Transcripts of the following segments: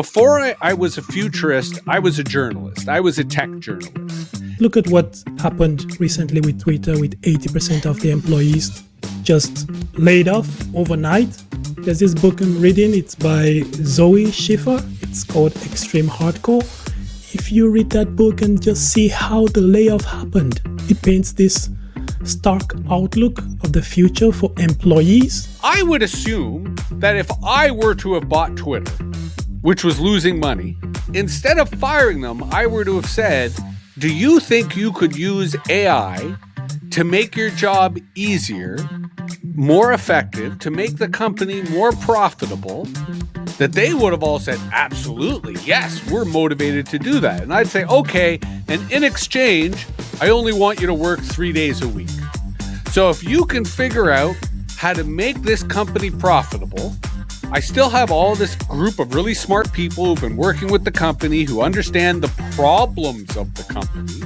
Before I was a futurist, I was a journalist. I was a tech journalist. Look at what happened recently with Twitter, with 80% of the employees just laid off overnight. There's this book I'm reading. It's by Zoe Schiffer. It's called Extreme Hardcore. If you read that book and just see how the layoff happened, it paints this stark outlook of the future for employees. I would assume that if I were to have bought Twitter, which was losing money, instead of firing them, I were to have said, do you think you could use AI to make your job easier, more effective, to make the company more profitable? That they would have all said, absolutely, yes, we're motivated to do that. And I'd say, okay, and in exchange, I only want you to work 3 days a week. So if you can figure out how to make this company profitable, I still have all this group of really smart people who've been working with the company, who understand the problems of the company.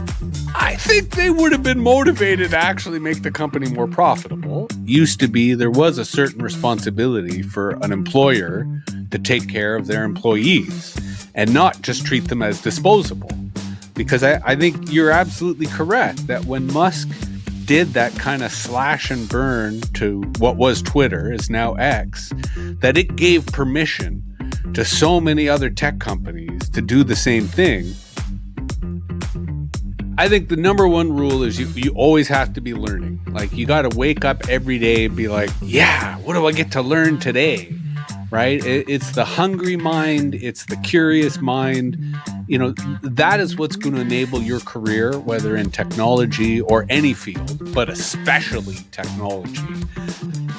I think they would have been motivated to actually make the company more profitable. Used to be, there was a certain responsibility for an employer to take care of their employees and not just treat them as disposable. Because I think you're absolutely correct that when Musk did that kind of slash and burn to what was Twitter, is now X, that it gave permission to so many other tech companies to do the same thing. I think the number one rule is you always have to be learning. Like, you got to wake up every day and be like, yeah, what do I get to learn today? Right? It's the hungry mind. It's the curious mind. You know, that is what's going to enable your career, whether in technology or any field, but especially technology.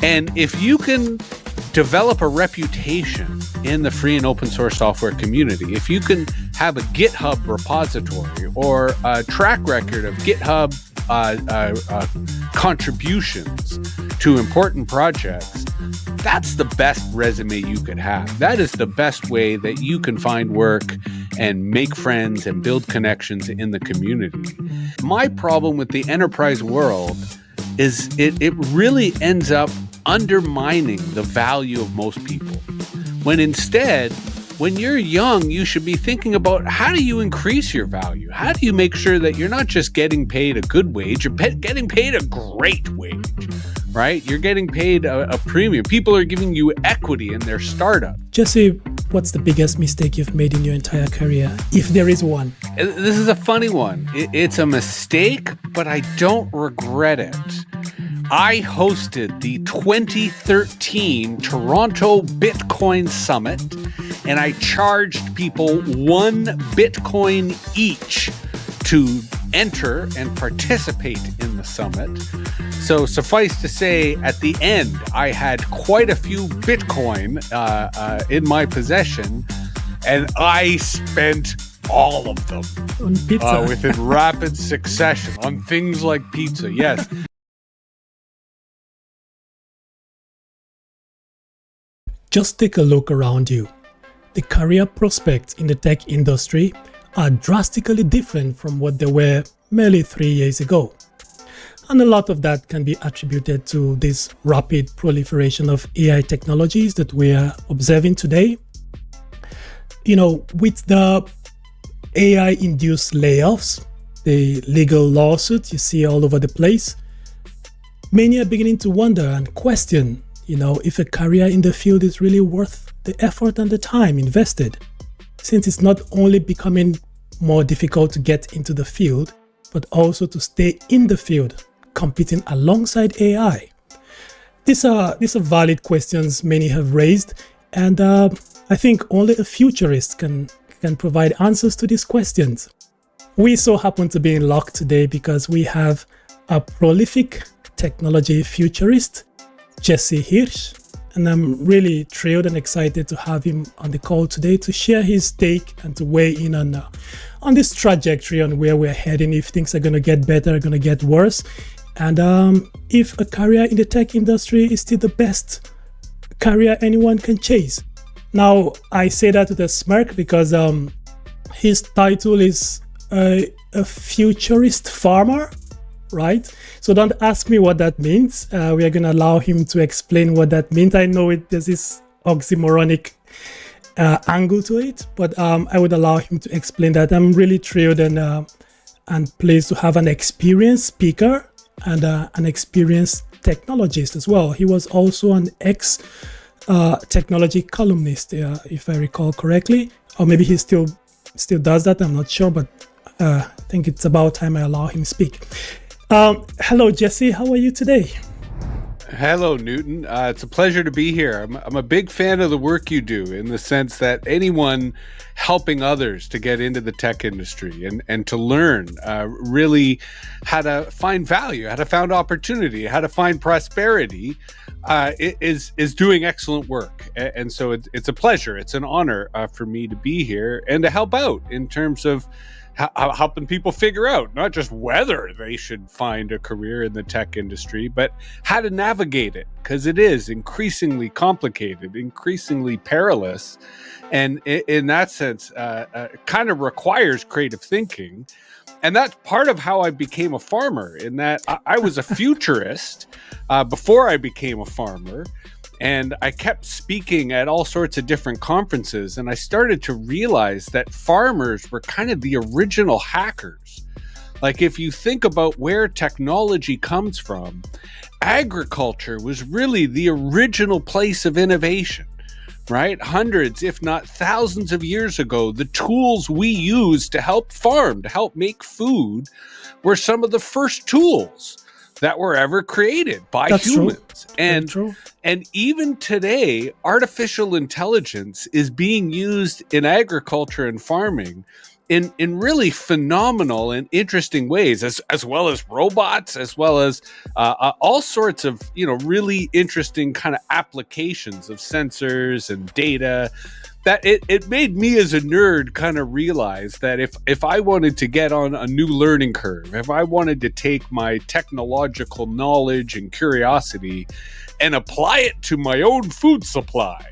And if you can develop a reputation in the free and open source software community, if you can have a GitHub repository or a track record of GitHub contributions to important projects, that's the best resume you could have. That is the best way that you can find work and make friends and build connections in the community. My problem with the enterprise world is it really ends up undermining the value of most people. When instead, when you're young, you should be thinking about, how do you increase your value? How do you make sure that you're not just getting paid a good wage, you're getting paid a great wage, right? You're getting paid a premium. People are giving you equity in their startup. Jesse, what's the biggest mistake you've made in your entire career, if there is one? This is a funny one. It's a mistake, but I don't regret it. I hosted the 2013 Toronto Bitcoin Summit, and I charged people 1 Bitcoin each to enter and participate in the summit. So suffice to say, at the end, I had quite a few Bitcoin in my possession, and I spent all of them on pizza within rapid succession on things like pizza. Yes. Just take a look around you. The career prospects in the tech industry are drastically different from what they were merely 3 years ago. And a lot of that can be attributed to this rapid proliferation of AI technologies that we are observing today. You know, with the AI-induced layoffs, the legal lawsuits you see all over the place, many are beginning to wonder and question, you know, if a career in the field is really worth the effort and the time invested, since it's not only becoming more difficult to get into the field, but also to stay in the field, competing alongside AI. These are valid questions many have raised, and I think only a futurist can provide answers to these questions. We so happen to be in luck today because we have a prolific technology futurist, Jesse Hirsh, and I'm really thrilled and excited to have him on the call today to share his take and to weigh in on this trajectory, on where we're heading, if things are going to get better, are going to get worse, and if a career in the tech industry is still the best career anyone can chase. Now, I say that with a smirk because his title is a Futurist Farmer, right? So don't ask me what that means. We are going to allow him to explain what that means. I know there's this oxymoronic angle to it, but I would allow him to explain that. I'm really thrilled and pleased to have an experienced speaker and an experienced technologist as well. He was also an technology columnist, if I recall correctly, or maybe he still does that. I'm not sure, but I think it's about time I allow him speak. Hello, Jesse. How are you today? Hello, Newton. It's a pleasure to be here. I'm a big fan of the work you do, in the sense that anyone helping others to get into the tech industry and to learn really how to find value, how to find opportunity, how to find prosperity is doing excellent work. And so it's a pleasure. It's an honor for me to be here and to help out in terms of helping people figure out not just whether they should find a career in the tech industry, but how to navigate it, because it is increasingly complicated, increasingly perilous, and in that sense, kind of requires creative thinking. And that's part of how I became a farmer, in that I was a futurist before I became a farmer. And I kept speaking at all sorts of different conferences, and I started to realize that farmers were kind of the original hackers. Like, if you think about where technology comes from, agriculture was really the original place of innovation, right? Hundreds, if not thousands of years ago, the tools we used to help farm, to help make food, were some of the first tools that were ever created by humans. And even today, artificial intelligence is being used in agriculture and farming in really phenomenal and interesting ways, as well as robots, as well as all sorts of really interesting kind of applications of sensors and data. That it made me as a nerd kind of realize that if I wanted to get on a new learning curve, if I wanted to take my technological knowledge and curiosity and apply it to my own food supply,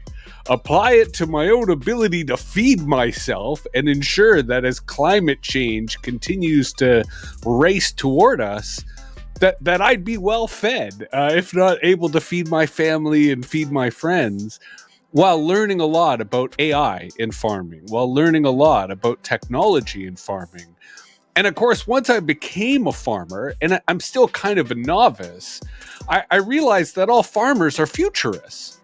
apply it to my own ability to feed myself, and ensure that as climate change continues to race toward us, that I'd be well fed, if not able to feed my family and feed my friends, while learning a lot about AI in farming, while learning a lot about technology in farming. And of course, once I became a farmer, and I'm still kind of a novice, I realized that all farmers are futurists.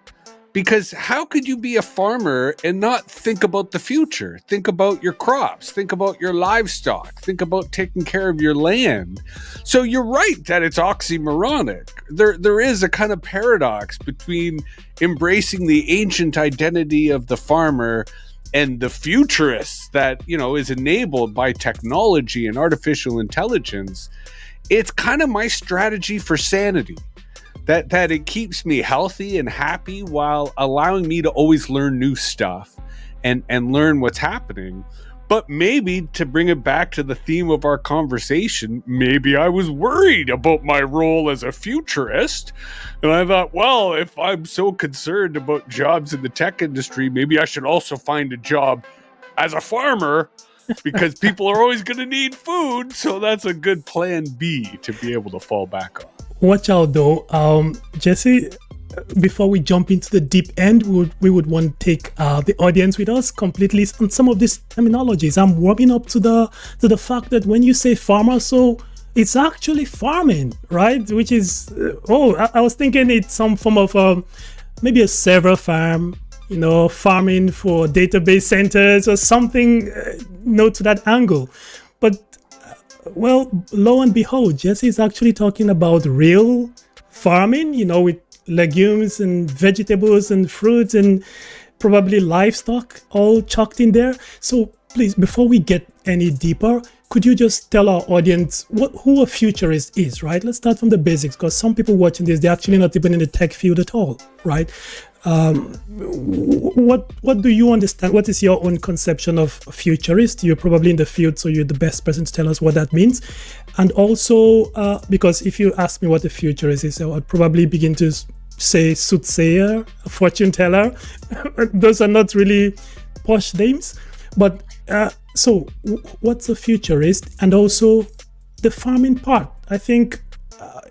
Because how could you be a farmer and not think about the future? Think about your crops, think about your livestock, think about taking care of your land. So you're right that it's oxymoronic. There is a kind of paradox between embracing the ancient identity of the farmer and the futurists that, is enabled by technology and artificial intelligence. It's kind of my strategy for sanity. That it keeps me healthy and happy while allowing me to always learn new stuff and learn what's happening. But maybe, to bring it back to the theme of our conversation, maybe I was worried about my role as a futurist. And I thought, well, if I'm so concerned about jobs in the tech industry, maybe I should also find a job as a farmer, because people are always going to need food. So that's a good plan B to be able to fall back on. Watch out though, Jesse, before we jump into the deep end, we would want to take the audience with us completely on some of these terminologies. I'm warming up to the fact that when you say farmer, so it's actually farming, right? Which is, I was thinking it's some form of maybe a server farm, farming for database centers or something, to that angle. But well, lo and behold, Jesse is actually talking about real farming, with legumes and vegetables and fruits and probably livestock all chucked in there. So please, before we get any deeper, could you just tell our audience who a futurist is, right? Let's start from the basics, because some people watching this, they're actually not even in the tech field at all, right? What do you understand? What is your own conception of futurist? You're probably in the field, so you're the best person to tell us what that means. And also, because if you ask me what a futurist is, I'd probably begin to say soothsayer, a fortune teller. Those are not really posh names. But so what's a futurist? And also the farming part. I think,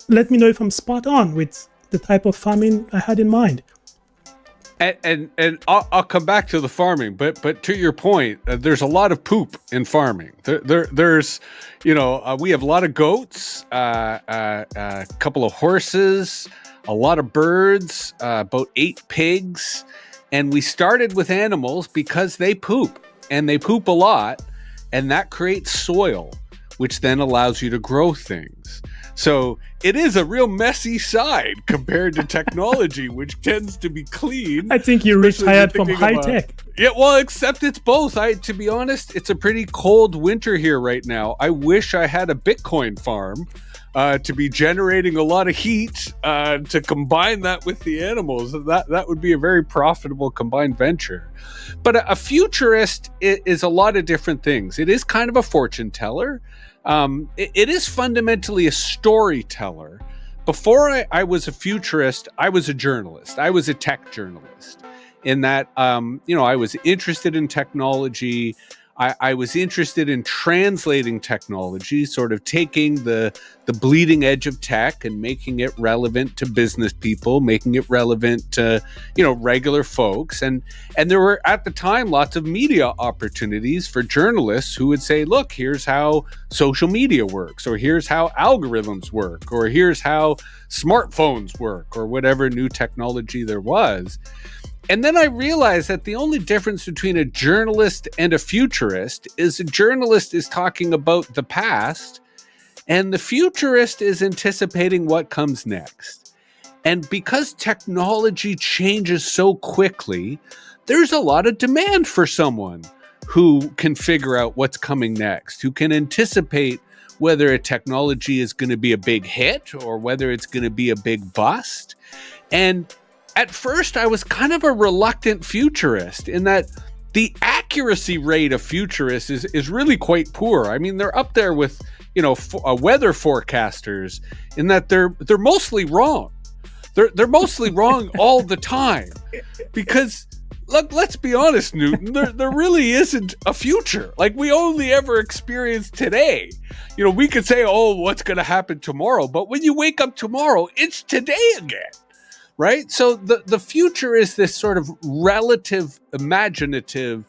let me know if I'm spot on with the type of farming I had in mind. And I'll come back to the farming, but to your point, there's a lot of poop in farming. There's, we have a lot of goats, a couple of horses, a lot of birds, about 8 pigs, and we started with animals because they poop, and they poop a lot, and that creates soil, which then allows you to grow things. So it is a real messy side compared to technology, which tends to be clean. I think you retired from high tech. Yeah, well, except it's both. To be honest, it's a pretty cold winter here right now. I wish I had a Bitcoin farm to be generating a lot of heat to combine that with the animals. That would be a very profitable combined venture. But a futurist is a lot of different things. It is kind of a fortune teller. It is fundamentally a storyteller. Before I was a futurist, I was a journalist. I was a tech journalist in that, I was interested in technology. I was interested in translating technology, sort of taking the bleeding edge of tech and making it relevant to business people, making it relevant to, regular folks. And there were, at the time, lots of media opportunities for journalists who would say, look, here's how social media works, or here's how algorithms work, or here's how smartphones work, or whatever new technology there was. And then I realized that the only difference between a journalist and a futurist is a journalist is talking about the past, and the futurist is anticipating what comes next. And because technology changes so quickly, there's a lot of demand for someone who can figure out what's coming next, who can anticipate whether a technology is going to be a big hit or whether it's going to be a big bust. And at first, I was kind of a reluctant futurist in that the accuracy rate of futurists is really quite poor. I mean, they're up there with, weather forecasters in that they're mostly wrong. They're mostly wrong all the time because, look, let's be honest, Newton, there really isn't a future. Like, we only ever experience today. We could say, oh, what's going to happen tomorrow? But when you wake up tomorrow, it's today again. Right? So the future is this sort of relative, imaginative,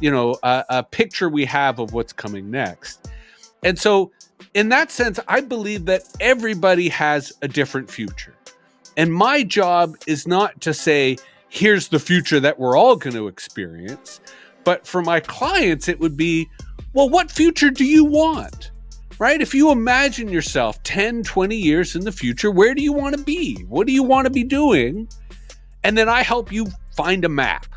a picture we have of what's coming next. And so in that sense, I believe that everybody has a different future. And my job is not to say, here's the future that we're all going to experience. But for my clients, it would be, well, what future do you want? Right? If you imagine yourself 10, 20 years in the future, where do you want to be? What do you want to be doing? And then I help you find a map,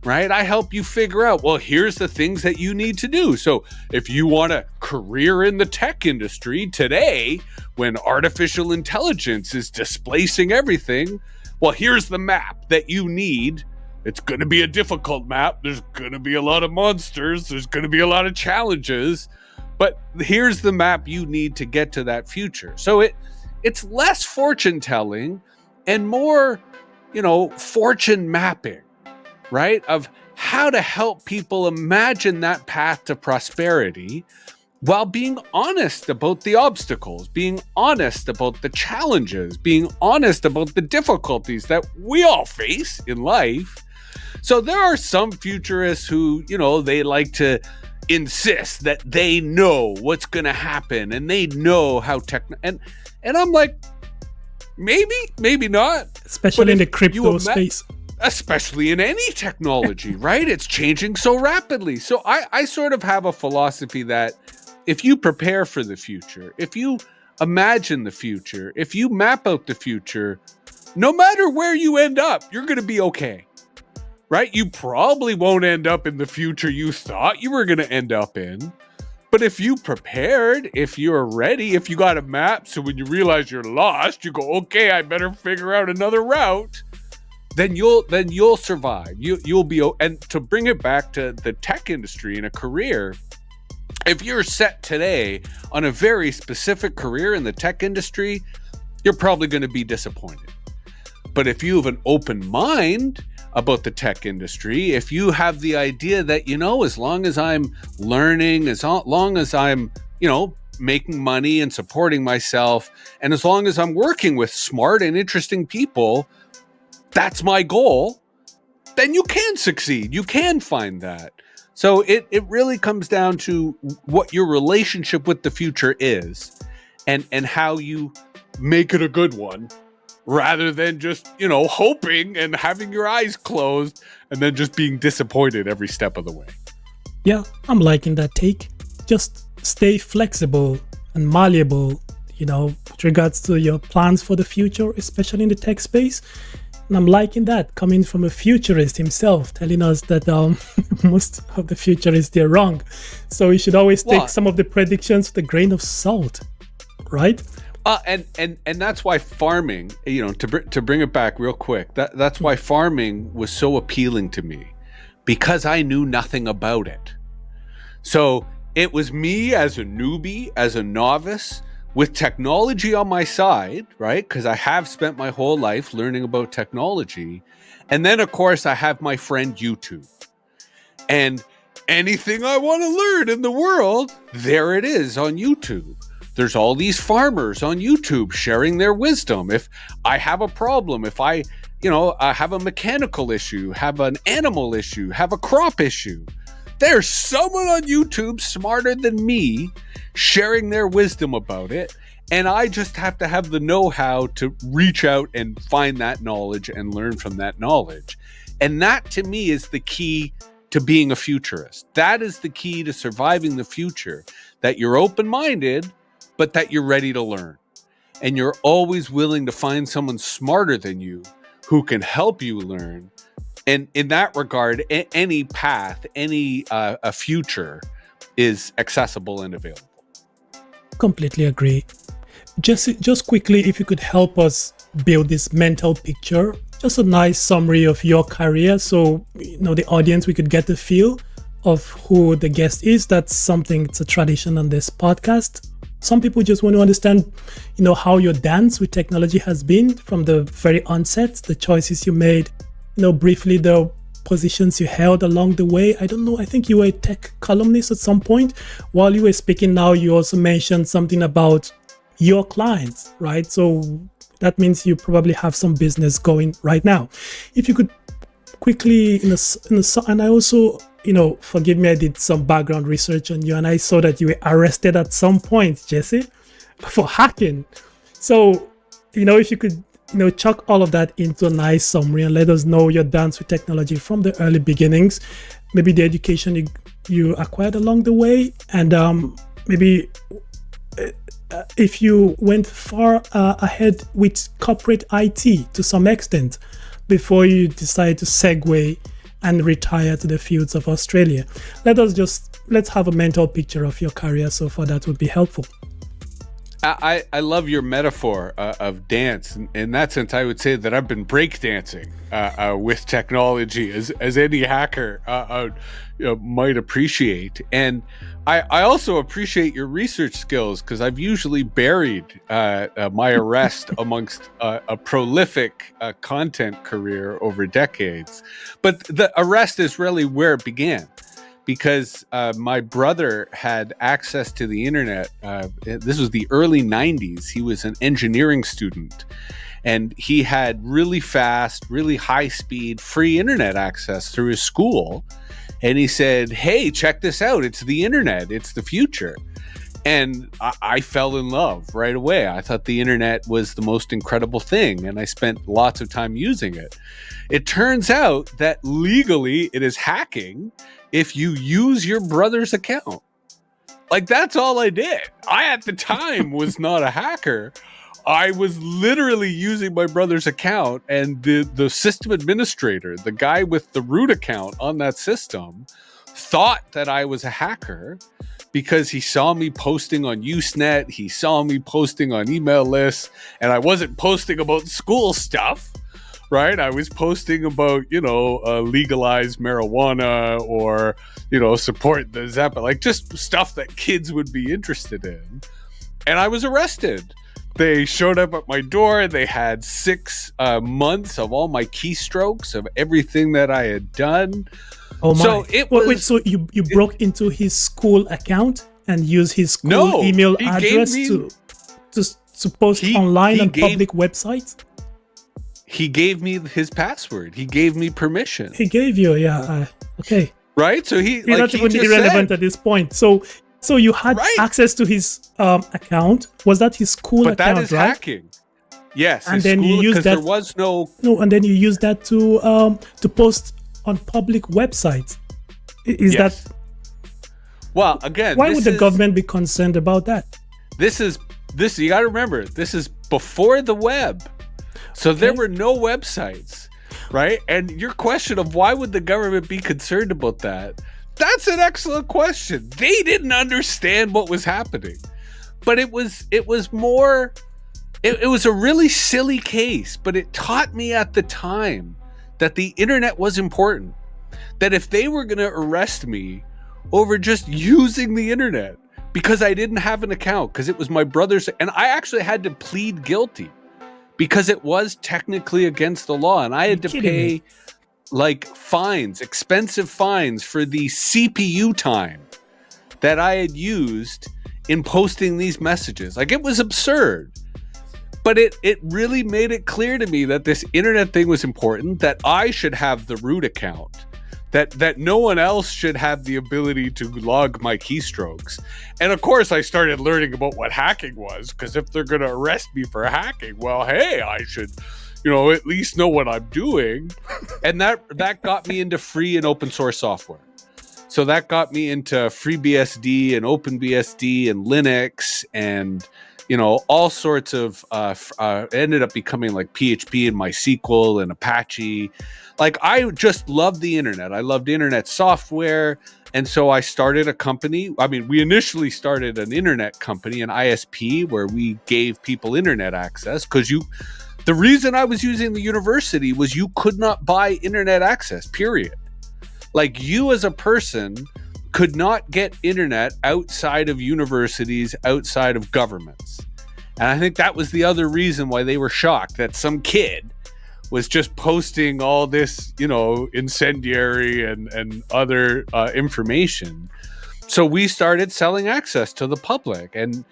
right? I help you figure out, well, here's the things that you need to do. So if you want a career in the tech industry today, when artificial intelligence is displacing everything, well, here's the map that you need. It's going to be a difficult map. There's going to be a lot of monsters. There's going to be a lot of challenges. But here's the map you need to get to that future. So it's less fortune telling and more, fortune mapping, right? Of how to help people imagine that path to prosperity while being honest about the obstacles, being honest about the challenges, being honest about the difficulties that we all face in life. So there are some futurists who, they like to insist that they know what's going to happen and they know how and I'm like, maybe not, especially in the crypto space, especially in any technology. Right? It's changing so rapidly. So I sort of have a philosophy that if you prepare for the future, if you imagine the future, if you map out the future, no matter where you end up, you're going to be okay. Right? You probably won't end up in the future you thought you were going to end up in. But if you prepared, if you're ready, if you got a map, so when you realize you're lost, you go, okay, I better figure out another route, then you'll survive. You'll be, and to bring it back to the tech industry and a career, if you're set today on a very specific career in the tech industry, you're probably going to be disappointed. But if you have an open mind about the tech industry, if you have the idea that, as long as I'm learning, as long as I'm, making money and supporting myself, and as long as I'm working with smart and interesting people, that's my goal, then you can succeed. You can find that. So it really comes down to what your relationship with the future is and how you make it a good one rather than just, hoping and having your eyes closed and then just being disappointed every step of the way. Yeah, I'm liking that take. Just stay flexible and malleable, with regards to your plans for the future, especially in the tech space. And I'm liking that coming from a futurist himself, telling us that most of the futurists, they're wrong. So we should always take some of the predictions with a grain of salt, right? And that's why farming, to bring it back real quick, that's why farming was so appealing to me, because I knew nothing about it. So it was me as a newbie, as a novice, with technology on my side, right? Because I have spent my whole life learning about technology. And then, of course, I have my friend YouTube. And anything I want to learn in the world, there it is on YouTube. There's all these farmers on YouTube sharing their wisdom. If I have a problem, if I have a mechanical issue, have an animal issue, have a crop issue, there's someone on YouTube smarter than me sharing their wisdom about it. And I just have to have the know-how to reach out and find that knowledge and learn from that knowledge. And that, to me, is the key to being a futurist. That is the key to surviving the future, that you're open-minded, but that you're ready to learn. And you're always willing to find someone smarter than you who can help you learn. And in that regard, any path, any a future is accessible and available. Completely agree. Just quickly, if you could help us build this mental picture, just a nice summary of your career, so the audience, we could get a feel of who the guest is. That's something, it's a tradition on this podcast. Some people just want to understand, how your dance with technology has been from the very onset, the choices you made, briefly the positions you held along the way. I don't know, I think you were a tech columnist at some point. While you were speaking now, you also mentioned something about your clients, right? So that means you probably have some business going right now. If you could quickly, and I also, forgive me, I did some background research on you and I saw that you were arrested at some point, Jesse, for hacking. So, if you could, chuck all of that into a nice summary and let us know your dance with technology from the early beginnings, maybe the education you acquired along the way, and maybe if you went far ahead with corporate IT to some extent before you decide to segue and retire to the fields of Australia. Let's have a mental picture of your career so far. That would be helpful. I love your metaphor of dance. In that sense, I would say that I've been breakdancing with technology, as any hacker might appreciate. And I also appreciate your research skills, because I've usually buried my arrest amongst a prolific content career over decades. But the arrest is really where it began, because my brother had access to the internet. This was the early 90s. He was an engineering student, and he had really fast, really high speed, free internet access through his school. And he said, "Hey, check this out. It's the internet. It's the future." And I fell in love right away. I thought the internet was the most incredible thing, and I spent lots of time using it. It turns out that legally it is hacking if you use your brother's account. Like, that's all I did. I, at the time, was not a hacker. I was literally using my brother's account, and the system administrator, the guy with the root account on that system, thought that I was a hacker because he saw me posting on Usenet, he saw me posting on email lists, and I wasn't posting about school stuff, right? I was posting about, legalize marijuana or, support the Zappa, like just stuff that kids would be interested in. And I was arrested. They showed up at my door. They had 6 months of all my keystrokes of everything that I had done. Oh my! So it was. Wait, so you broke into his school account and used his school email address to post online on public websites? he gave me his password. He gave me permission. He gave you, okay. Right? So he's not even irrelevant at this point. So you had access to his account. Was that his school account? But that is right? hacking. Yes, and then you use that. There was no, and then you use that to post on public websites. Is that? Well, again, why would the government be concerned about that? This. You got to remember, this is before the web, so there were no websites, right? And your question of why would the government be concerned about that? That's an excellent question. They didn't understand what was happening, but it was more. It was a really silly case, but it taught me at the time that the internet was important. That if they were going to arrest me over just using the internet because I didn't have an account, because it was my brother's, and I actually had to plead guilty because it was technically against the law, and I had to pay like fines, expensive fines for the CPU time that I had used in posting these messages. Like, it was absurd. But it really made it clear to me that this internet thing was important, that I should have the root account, that no one else should have the ability to log my keystrokes. And of course, I started learning about what hacking was, because if they're going to arrest me for hacking, well, hey, I should, at least know what I'm doing. And that got me into free and open source software. So that got me into FreeBSD and OpenBSD and Linux and all sorts of, ended up becoming like PHP and MySQL and Apache. Like, I just loved the internet. I loved internet software. And so I started a company. I mean, we initially started an internet company, an ISP, where we gave people internet access, because the reason I was using the university was you could not buy internet access, period. Like, you as a person could not get internet outside of universities, outside of governments. And I think that was the other reason why they were shocked that some kid was just posting all this, incendiary and other information. So we started selling access to the public, and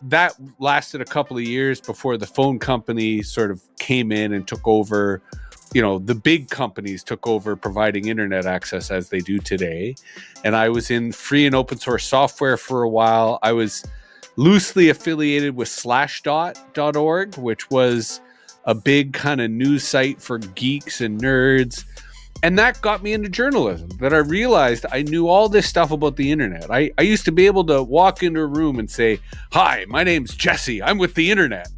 that lasted a couple of years before the phone company sort of came in and took over. The big companies took over providing internet access as they do today. And I was in free and open source software for a while. I was loosely affiliated with Slashdot.org, which was a big kind of news site for geeks and nerds. And that got me into journalism, that I realized I knew all this stuff about the internet. I used to be able to walk into a room and say, "Hi, my name's Jesse. I'm with the internet."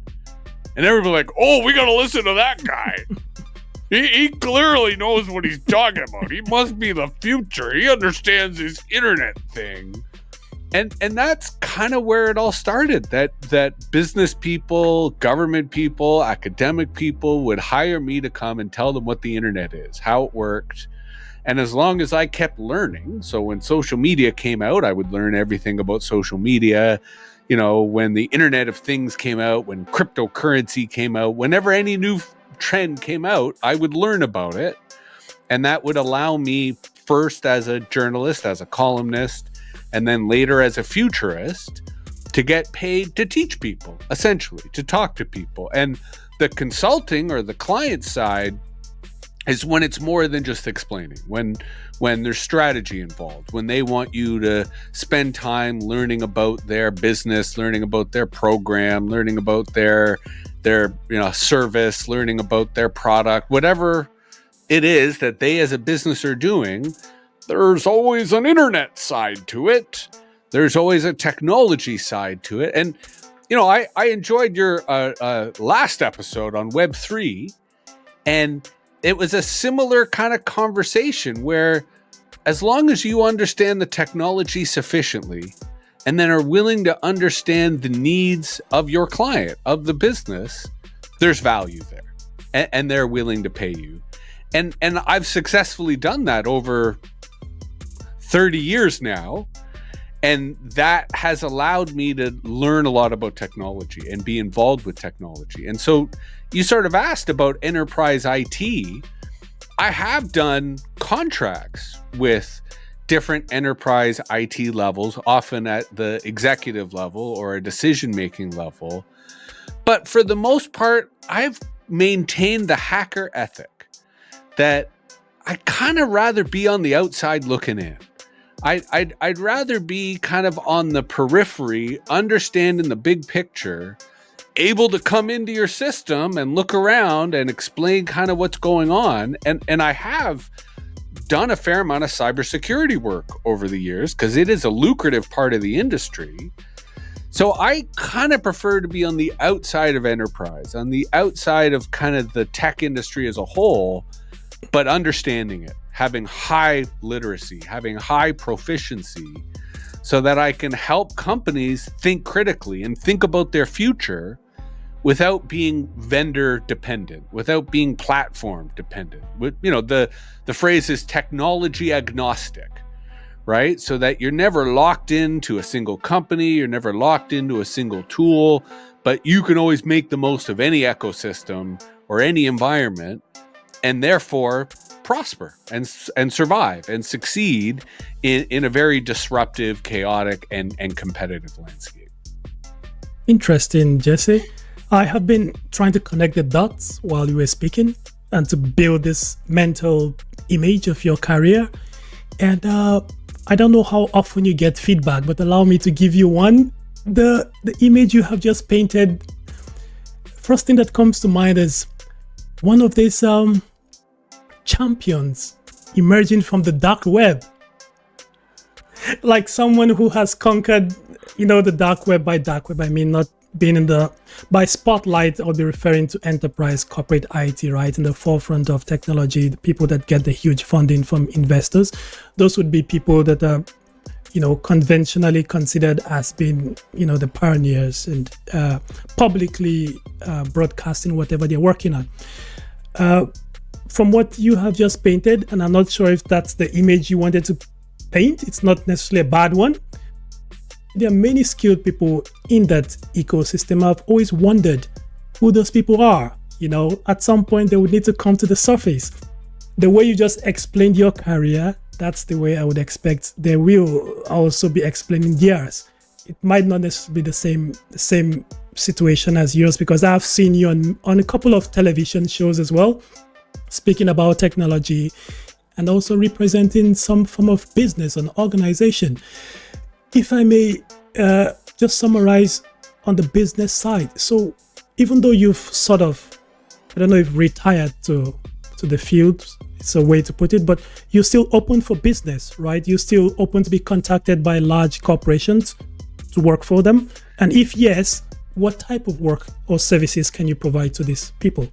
And everybody like, "Oh, we got to listen to that guy. He clearly knows what he's talking about. He must be the future. He understands this internet thing." And that's kind of where it all started, that business people, government people, academic people would hire me to come and tell them what the internet is, how it worked. And as long as I kept learning, so when social media came out, I would learn everything about social media. When the Internet of Things came out, when cryptocurrency came out, whenever any new trend came out, I would learn about it. And that would allow me, first as a journalist, as a columnist, and then later as a futurist, to get paid to teach people, essentially, to talk to people. And the consulting or the client side is when it's more than just explaining, when there's strategy involved, when they want you to spend time learning about their business, learning about their program, learning about their service, learning about their product, whatever it is that they as a business are doing. There's always an internet side to it. There's always a technology side to it. And, I enjoyed your last episode on Web3, and it was a similar kind of conversation where, as long as you understand the technology sufficiently and then are willing to understand the needs of your client, of the business, there's value there, and they're willing to pay you. And I've successfully done that over 30 years now, and that has allowed me to learn a lot about technology and be involved with technology. And so you sort of asked about enterprise IT. I have done contracts with different enterprise IT levels, often at the executive level or a decision-making level. But for the most part, I've maintain the hacker ethic that I kind of rather be on the outside looking in. I'd rather be kind of on the periphery, understanding the big picture, able to come into your system and look around and explain kind of what's going on. And I have done a fair amount of cybersecurity work over the years because it is a lucrative part of the industry. So I kind of prefer to be on the outside of enterprise, on the outside of kind of the tech industry as a whole, but understanding it, having high literacy, having high proficiency, so that I can help companies think critically and think about their future without being vendor dependent, without being platform dependent. The phrase is technology agnostic, right? So that you're never locked into a single company, you're never locked into a single tool, but you can always make the most of any ecosystem or any environment, and therefore prosper and survive and succeed in a very disruptive, chaotic, and competitive landscape. Interesting, Jesse. I have been trying to connect the dots while you were speaking and to build this mental image of your career. And I don't know how often you get feedback, but allow me to give you one. The image you have just painted, first thing that comes to mind is one of these champions emerging from the dark web. Like someone who has conquered, the dark web. By dark web, I mean not being by spotlight. I'll be referring to enterprise, corporate IT, right? In the forefront of technology, the people that get the huge funding from investors. Those would be people that are, conventionally considered as being, the pioneers and publicly broadcasting whatever they're working on. From what you have just painted, and I'm not sure if that's the image you wanted to paint, it's not necessarily a bad one. There are many skilled people in that ecosystem. I've always wondered who those people are. At some point they would need to come to the surface. The way you just explained your career, that's the way I would expect they will also be explaining theirs. It might not necessarily be the same situation as yours, because I've seen you on a couple of television shows as well, speaking about technology and also representing some form of business and organization. If I may just summarize on the business side. So even though you've sort of, I don't know if retired to the field, it's a way to put it, but you're still open for business, right? You're still open to be contacted by large corporations to work for them. And if yes, what type of work or services can you provide to these people?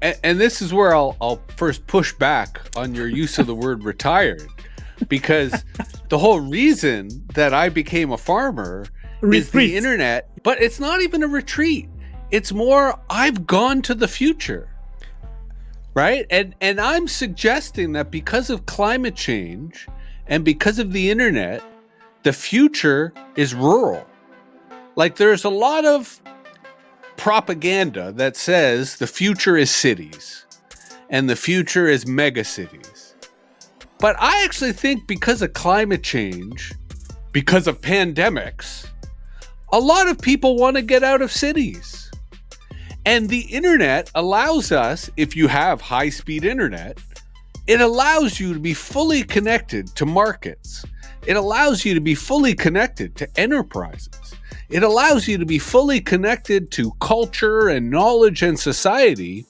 And this is where I'll first push back on your use of the word retired, because the whole reason that I became a farmer is the internet, but it's not even a retreat. It's more, I've gone to the future, right? And I'm suggesting that because of climate change and because of the internet, the future is rural. Like, there's a lot of propaganda that says the future is cities and the future is mega cities. But I actually think because of climate change, because of pandemics, a lot of people want to get out of cities. And the internet allows us, if you have high-speed internet, it allows you to be fully connected to markets. It allows you to be fully connected to enterprises. It allows you to be fully connected to culture and knowledge and society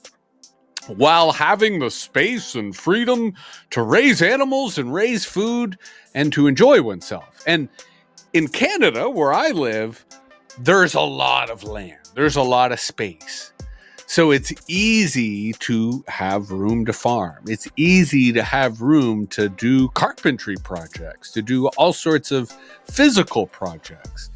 while having the space and freedom to raise animals and raise food and to enjoy oneself. And in Canada, where I live, there's a lot of land. There's a lot of space. So it's easy to have room to farm. It's easy to have room to do carpentry projects, to do all sorts of physical projects.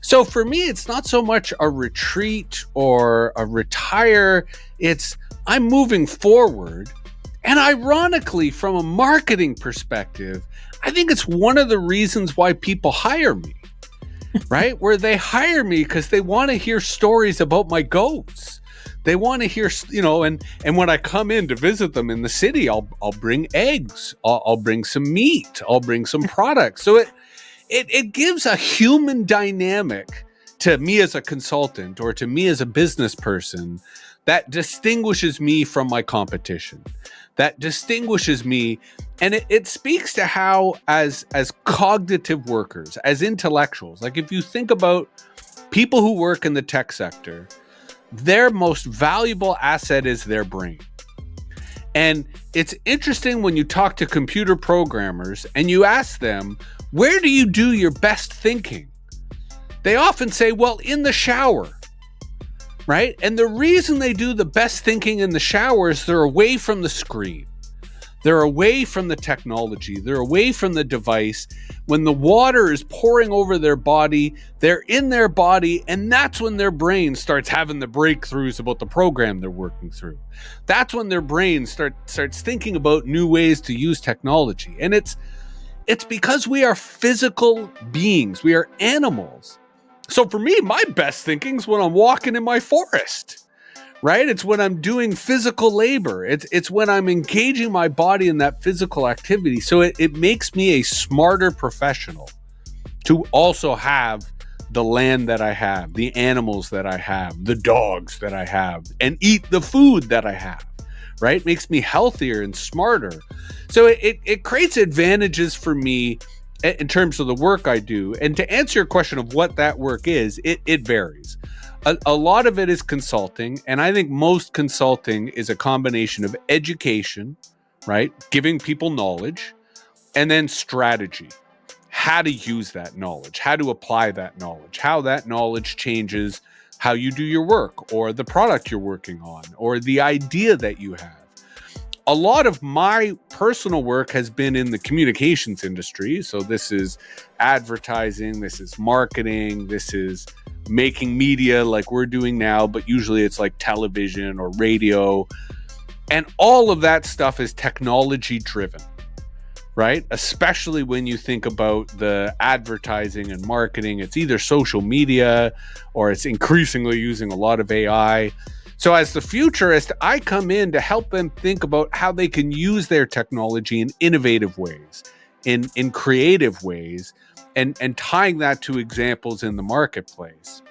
So for me, it's not so much a retreat or a retire. It's I'm moving forward. And ironically, from a marketing perspective, I think it's one of the reasons why people hire me, right? Where they hire me because they want to hear stories about my goats. They want to hear, and when I come in to visit them in the city, I'll bring eggs, I'll bring some meat, I'll bring some products. So it gives a human dynamic to me as a consultant or to me as a business person that distinguishes me from my competition, that distinguishes me. And it speaks to how, as cognitive workers, as intellectuals, like if you think about people who work in the tech sector, their most valuable asset is their brain. And it's interesting when you talk to computer programmers and you ask them, where do you do your best thinking? They often say, well, in the shower, right? And the reason they do the best thinking in the shower is they're away from the screen. They're away from the technology. They're away from the device. When the water is pouring over their body, they're in their body, and that's when their brain starts having the breakthroughs about the program they're working through. That's when their brain starts thinking about new ways to use technology. And it's because we are physical beings. We are animals. So for me, my best thinking is when I'm walking in my forest. Right? It's when I'm doing physical labor. It's when I'm engaging my body in that physical activity. So it makes me a smarter professional to also have the land that I have, the animals that I have, the dogs that I have, and eat the food that I have, right? It makes me healthier and smarter. So it creates advantages for me in terms of the work I do. And to answer your question of what that work is, it varies. A lot of it is consulting, and I think most consulting is a combination of education, right? Giving people knowledge, and then strategy. How to use that knowledge, how to apply that knowledge, how that knowledge changes how you do your work or the product you're working on or the idea that you have. A lot of my personal work has been in the communications industry. So this is advertising, this is marketing, this is making media like we're doing now, but usually it's like television or radio. And all of that stuff is technology driven, right? Especially when you think about the advertising and marketing, it's either social media or it's increasingly using a lot of AI. So as the futurist, I come in to help them think about how they can use their technology in innovative ways, in creative ways, and tying that to examples in the marketplace.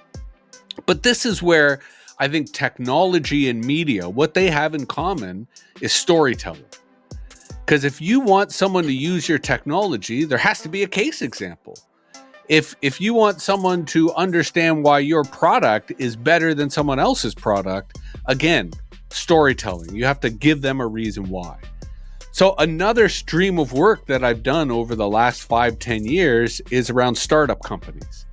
But this is where I think technology and media, what they have in common is storytelling. Because if you want someone to use your technology, there has to be a case example. If you want someone to understand why your product is better than someone else's product, again, storytelling. You have to give them a reason why. So another stream of work that I've done over the last 5-10 years is around startup companies.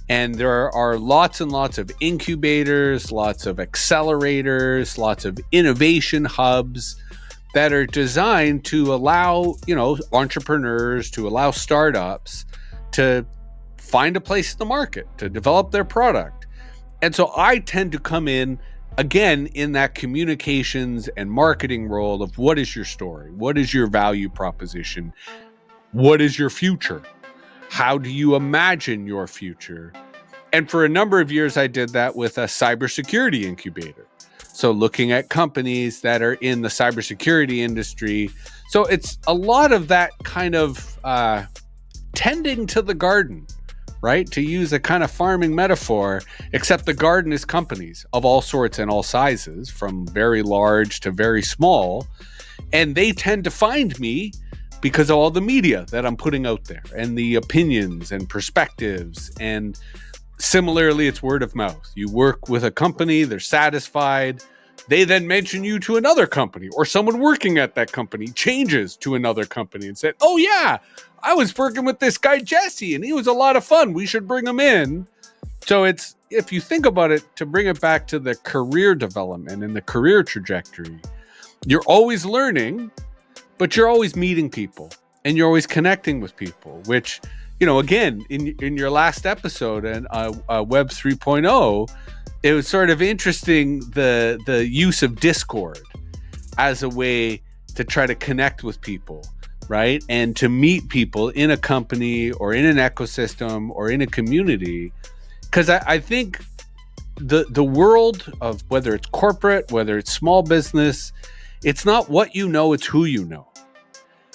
And there are lots and lots of incubators, lots of accelerators, lots of innovation hubs that are designed to allow, entrepreneurs, to allow startups to find a place in the market, to develop their product. And so I tend to come in, again, in that communications and marketing role of what is your story? What is your value proposition? What is your future? How do you imagine your future? And for a number of years, I did that with a cybersecurity incubator. So looking at companies that are in the cybersecurity industry. So it's a lot of that kind of tending to the garden, right? To use a kind of farming metaphor, except the garden is companies of all sorts and all sizes, from very large to very small. And they tend to find me because of all the media that I'm putting out there and the opinions and perspectives. And similarly, it's word of mouth. You work with a company, they're satisfied. They then mention you to another company, or someone working at that company changes to another company and said, oh yeah, I was working with this guy, Jesse, and he was a lot of fun. We should bring him in. So it's, if you think about it, to bring it back to the career development and the career trajectory, you're always learning, but you're always meeting people and you're always connecting with people, which, again, in your last episode and Web 3.0, it was sort of interesting the use of Discord as a way to try to connect with people, right? And to meet people in a company or in an ecosystem or in a community. Because I think the world of whether it's corporate, whether it's small business, it's not what you know, it's who you know.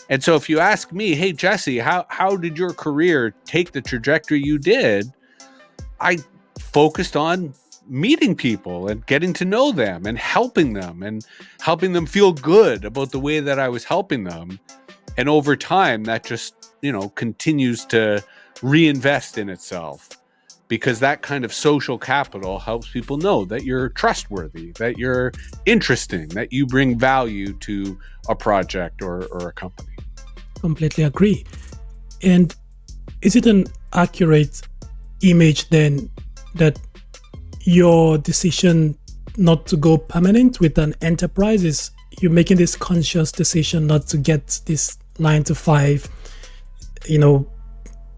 And so if you ask me, hey, Jesse, how did your career take the trajectory you did? I focused on meeting people and getting to know them and helping them feel good about the way that I was helping them. And over time, that just, continues to reinvest in itself, because that kind of social capital helps people know that you're trustworthy, that you're interesting, that you bring value to a project or a company. Completely agree. And is it an accurate image then that your decision not to go permanent with an enterprise is you're making this conscious decision not to get this 9 to 5,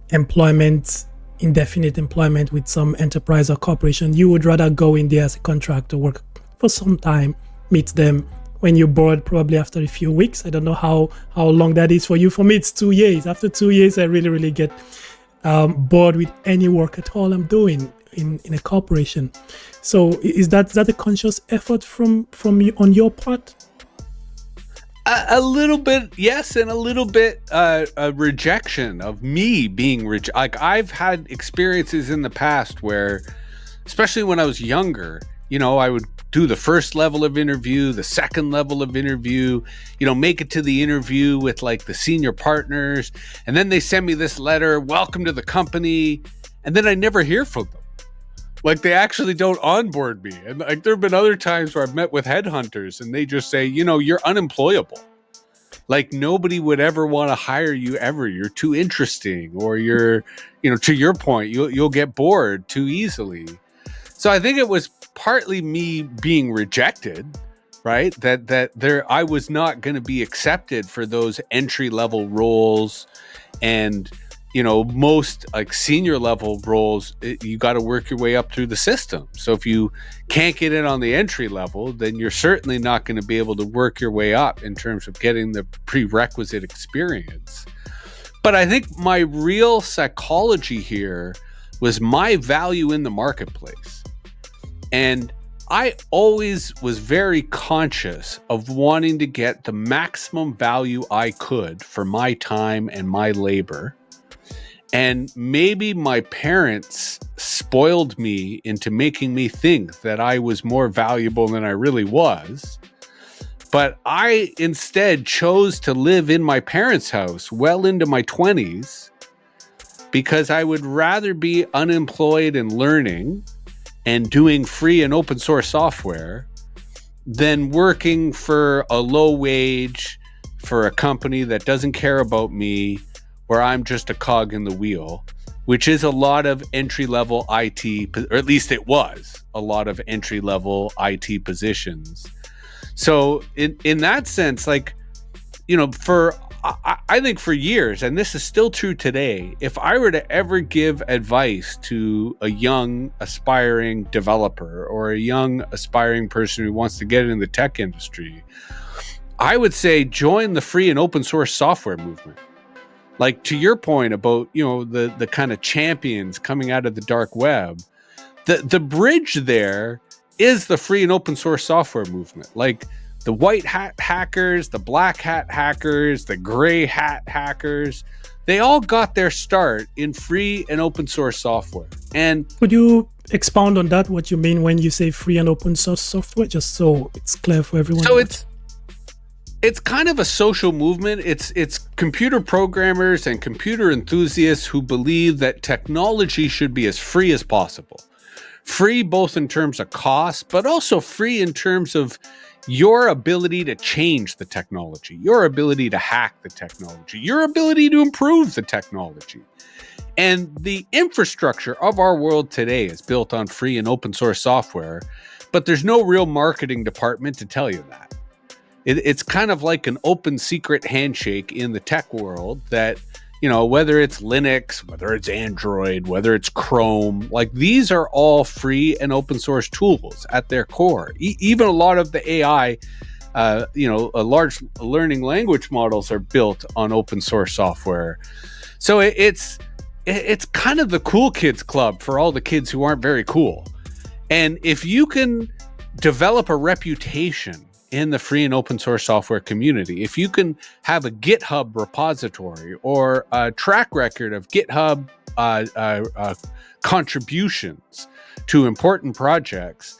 employment, indefinite employment with some enterprise or corporation? You would rather go in there as a contractor, work for some time, meet them. When you're bored, probably after a few weeks. I don't know how long that is for you. For me, it's 2 years. After 2 years, I really, really get bored with any work at all I'm doing in a corporation. So is that a conscious effort from you on your part? A little bit, yes, and a little bit a rejection of me being like, I've had experiences in the past where, especially when I was younger, I would do the first level of interview, the second level of interview, make it to the interview with like the senior partners. And then they send me this letter, welcome to the company. And then I never hear from them. Like, they actually don't onboard me. And like, there have been other times where I've met with headhunters and they just say, you're unemployable. Like, nobody would ever want to hire you ever. You're too interesting, or you're, to your point, you'll get bored too easily. So I think it was partly me being rejected, right? That I was not going to be accepted for those entry level roles, and most like senior level roles, you got to work your way up through the system. So if you can't get in on the entry level, then you're certainly not going to be able to work your way up in terms of getting the prerequisite experience. But I think my real psychology here was my value in the marketplace. And I always was very conscious of wanting to get the maximum value I could for my time and my labor. And maybe my parents spoiled me into making me think that I was more valuable than I really was. But I instead chose to live in my parents' house well into my 20s, because I would rather be unemployed and learning and doing free and open source software than working for a low wage for a company that doesn't care about me, where I'm just a cog in the wheel, which is a lot of entry-level IT, or at least it was a lot of entry-level IT positions. So in that sense, like, I think for years, and this is still true today, if I were to ever give advice to a young aspiring developer or a young aspiring person who wants to get in the tech industry, I would say join the free and open source software movement. Like, to your point about, the kind of champions coming out of the dark web, the bridge there is the free and open source software movement. Like, the white hat hackers, the black hat hackers, the gray hat hackers, they all got their start in free and open source software. And could you expound on that, what you mean when you say free and open source software, just so it's clear for everyone? So it's kind of a social movement. It's computer programmers and computer enthusiasts who believe that technology should be as free as possible. Free both in terms of cost, but also free in terms of your ability to change the technology, your ability to hack the technology, your ability to improve the technology. And the infrastructure of our world today is built on free and open source software, but there's no real marketing department to tell you that. It's kind of like an open secret handshake in the tech world that, whether it's Linux, whether it's Android, whether it's Chrome, like, these are all free and open source tools at their core. Even a lot of the AI, large learning language models are built on open source software. So it's kind of the cool kids club for all the kids who aren't very cool. And if you can develop a reputation in the free and open source software community, if you can have a GitHub repository or a track record of GitHub contributions to important projects,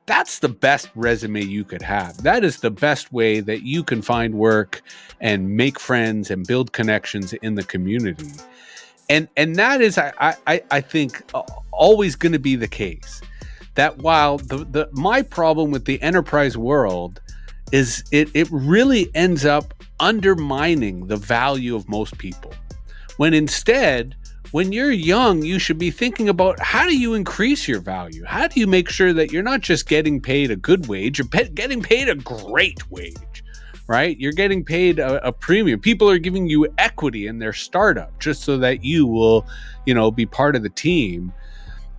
that's the best resume you could have. That is the best way that you can find work and make friends and build connections in the community. And that is, I think, always going to be the case. That while my problem with the enterprise world is it really ends up undermining the value of most people. When instead, when you're young, you should be thinking about how do you increase your value? How do you make sure that you're not just getting paid a good wage, you're getting paid a great wage, right? You're getting paid a premium. People are giving you equity in their startup just so that you will, be part of the team.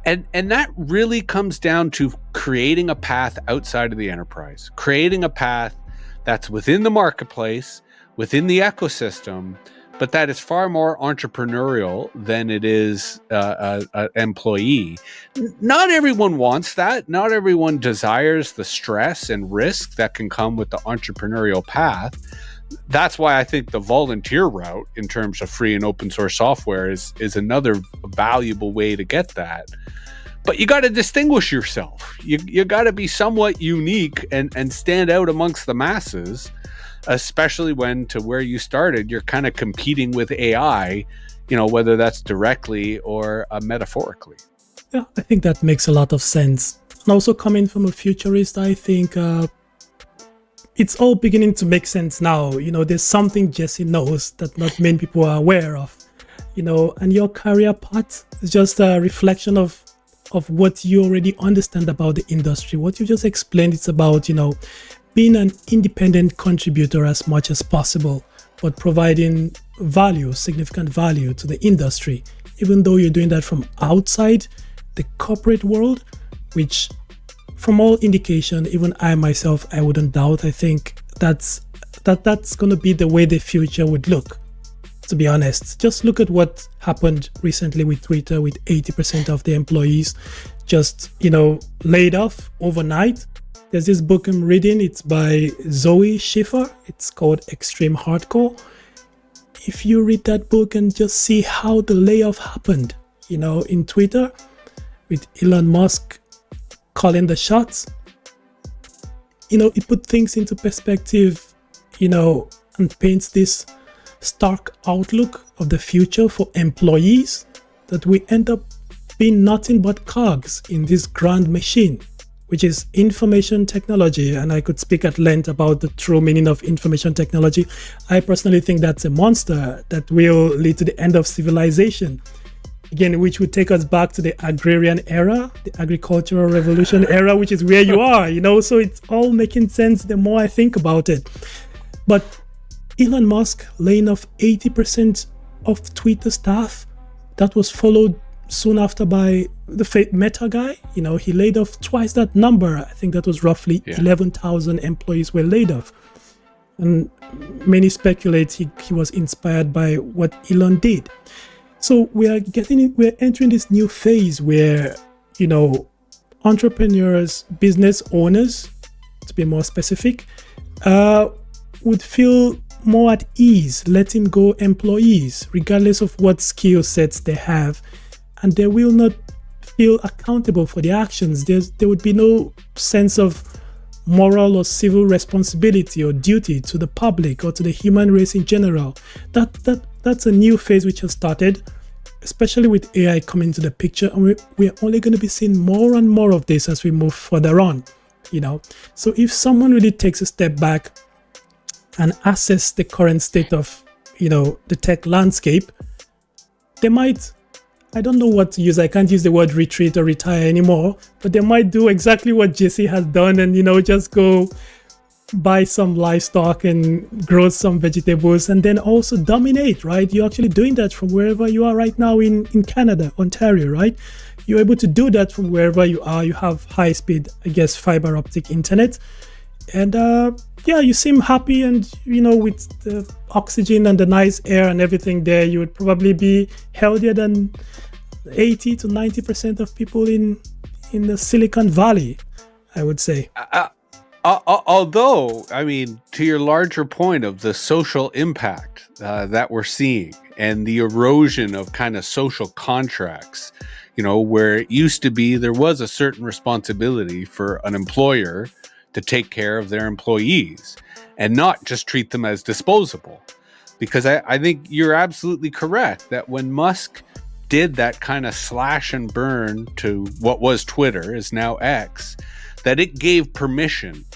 And that really comes down to creating a path outside of the enterprise, creating a path that's within the marketplace, within the ecosystem, but that is far more entrepreneurial than it is an employee. Not everyone wants that. Not everyone desires the stress and risk that can come with the entrepreneurial path. That's why I think the volunteer route in terms of free and open source software is another valuable way to get that. But you got to distinguish yourself. You got to be somewhat unique and stand out amongst the masses, especially when, to where you started, you're kind of competing with AI, whether that's directly or metaphorically. Yeah, I think that makes a lot of sense. And also coming from a futurist, I think it's all beginning to make sense now. There's something Jesse knows that not many people are aware of, and your career path is just a reflection of what you already understand about the industry. What you just explained, it's about, being an independent contributor as much as possible, but providing value, significant value to the industry, even though you're doing that from outside the corporate world, which from all indication, even I myself, I wouldn't doubt. I think that's going to be the way the future would look, to be honest. Just look at what happened recently with Twitter, with 80% of the employees just, laid off overnight. There's this book I'm reading. It's by Zoe Schiffer. It's called Extreme Hardcore. If you read that book and just see how the layoff happened, in Twitter, with Elon Musk calling the shots, it put things into perspective, and paints this stark outlook of the future for employees, that we end up being nothing but cogs in this grand machine, which is information technology. And I could speak at length about the true meaning of information technology. I personally think that's a monster that will lead to the end of civilization. Again, which would take us back to the agrarian era, the agricultural revolution era, which is where you are, So it's all making sense the more I think about it. But Elon Musk laying off 80% of Twitter staff, that was followed soon after by the Meta guy. He laid off twice that number. I think that was roughly 11,000 employees were laid off. And many speculate he was inspired by what Elon did. So we're entering this new phase where, entrepreneurs, business owners, to be more specific, would feel more at ease letting go employees, regardless of what skill sets they have. And they will not feel accountable for their actions. There would be no sense of moral or civil responsibility or duty to the public or to the human race in general. That's a new phase which has started, especially with AI coming into the picture. And we're only going to be seeing more and more of this as we move further on. So if someone really takes a step back and assess the current state of, the tech landscape, they might, I don't know what to use. I can't use the word retreat or retire anymore, but they might do exactly what Jesse has done and, just go buy some livestock and grow some vegetables and then also dominate, right? You're actually doing that from wherever you are right now in Canada, Ontario, right? You're able to do that from wherever you are. You have high speed, fiber optic internet. And you seem happy, and with the oxygen and the nice air and everything there, you would probably be healthier than 80 to 90% of people in the Silicon Valley, I would say. Although, to your larger point of the social impact that we're seeing and the erosion of kind of social contracts, where it used to be there was a certain responsibility for an employer to take care of their employees and not just treat them as disposable. Because I think you're absolutely correct that when Musk did that kind of slash and burn to what was Twitter, is now X, that it gave permission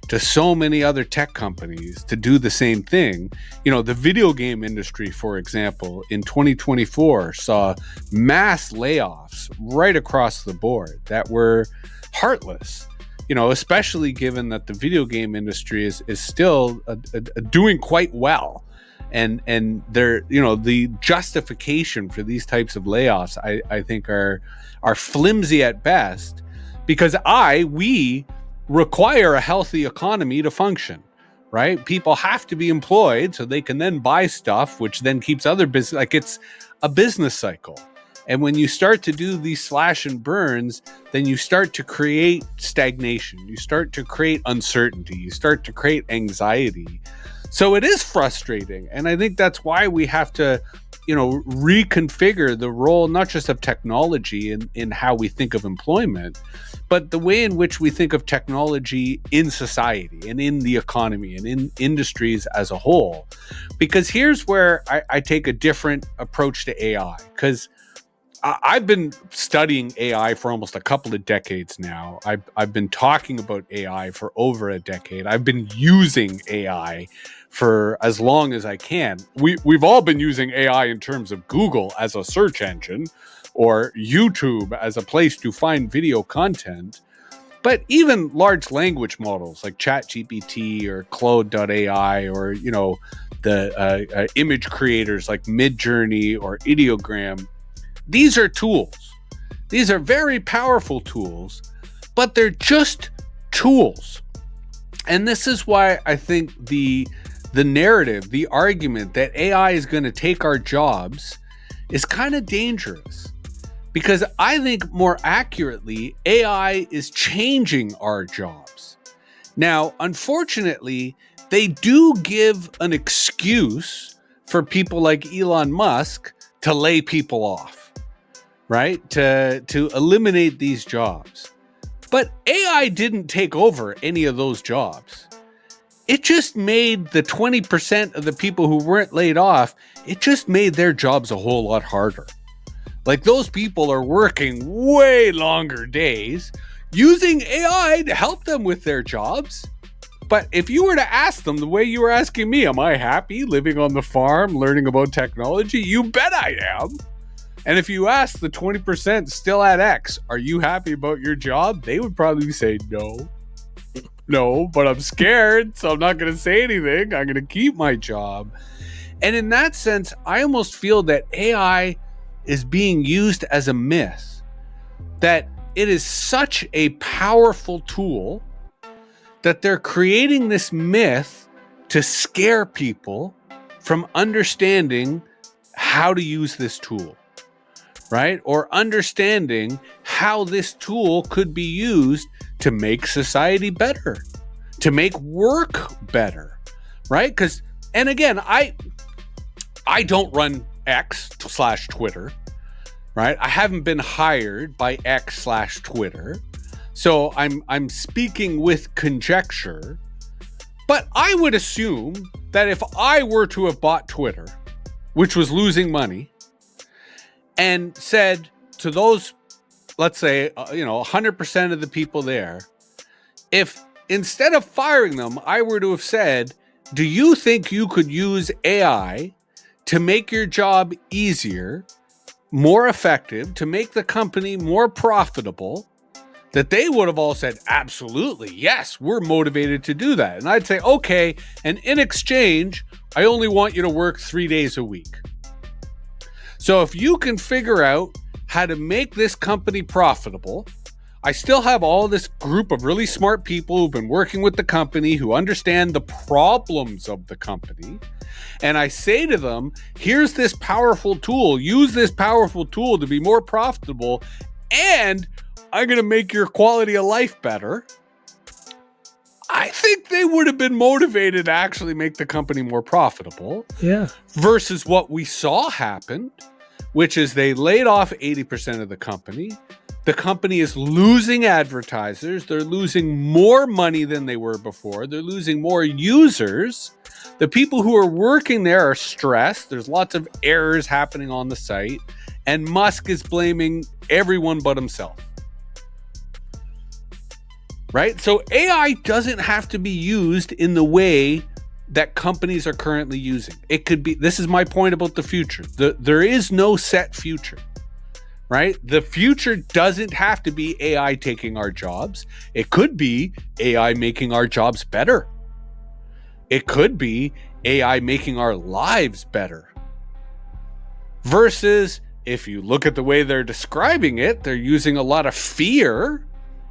to so many other tech companies to do the same thing. The video game industry, for example, in 2024 saw mass layoffs right across the board that were heartless, especially given that the video game industry is still doing quite well. And they're, the justification for these types of layoffs, I think are flimsy at best, because we require a healthy economy to function, right? People have to be employed so they can then buy stuff, which then keeps other business, like it's a business cycle. And when you start to do these slash and burns, then you start to create stagnation. You start to create uncertainty. You start to create anxiety. So it is frustrating. And I think that's why we have to, reconfigure the role, not just of technology in how we think of employment, but the way in which we think of technology in society and in the economy and in industries as a whole. Because here's where I take a different approach to AI, because I've been studying AI for almost a couple of decades now. I've been talking about AI for over a decade. I've been using AI for as long as I can. We've all been using AI in terms of Google as a search engine or YouTube as a place to find video content. But even large language models like ChatGPT or Claude.ai or, the image creators like Midjourney or Ideogram, these are tools. These are very powerful tools, but they're just tools. And this is why I think the narrative, the argument that AI is going to take our jobs is kind of dangerous. Because I think more accurately, AI is changing our jobs. Now, unfortunately, they do give an excuse for people like Elon Musk to lay people off. Right? To eliminate these jobs. But AI didn't take over any of those jobs. It just made the 20% of the people who weren't laid off, it just made their jobs a whole lot harder. Like, those people are working way longer days using AI to help them with their jobs. But if you were to ask them the way you were asking me, am I happy living on the farm, learning about technology? You bet I am. And if you ask the 20% still at X, are you happy about your job? They would probably say no. No, but I'm scared, so I'm not going to say anything. I'm going to keep my job. And in that sense, I almost feel that AI is being used as a myth, that it is such a powerful tool that they're creating this myth to scare people from understanding how to use this tool. Right? Or understanding how this tool could be used to make society better, to make work better, right? Because, and again, I don't run X/Twitter, right? I haven't been hired by X/Twitter, so I'm speaking with conjecture. But I would assume that if I were to have bought Twitter, which was losing money, and said to those, let's say, 100% of the people there, if instead of firing them, I were to have said, do you think you could use AI to make your job easier, more effective, to make the company more profitable, that they would have all said, absolutely, yes, we're motivated to do that. And I'd say, okay, and in exchange, I only want you to work 3 days a week. So if you can figure out how to make this company profitable, I still have all this group of really smart people who've been working with the company, who understand the problems of the company. And I say to them, here's this powerful tool. Use this powerful tool to be more profitable. And I'm going to make your quality of life better. I think they would have been motivated to actually make the company more profitable. Yeah. Versus what we saw happen, which is they laid off 80% of the company. The company is losing advertisers. They're losing more money than they were before. They're losing more users. The people who are working there are stressed. There's lots of errors happening on the site. And Musk is blaming everyone but himself. Right? So AI doesn't have to be used in the way that companies are currently using. It could be, this is my point about the future. There is no set future. Right? The future doesn't have to be AI taking our jobs. It could be AI making our jobs better. It could be AI making our lives better. Versus, if you look at the way they're describing it, they're using a lot of fear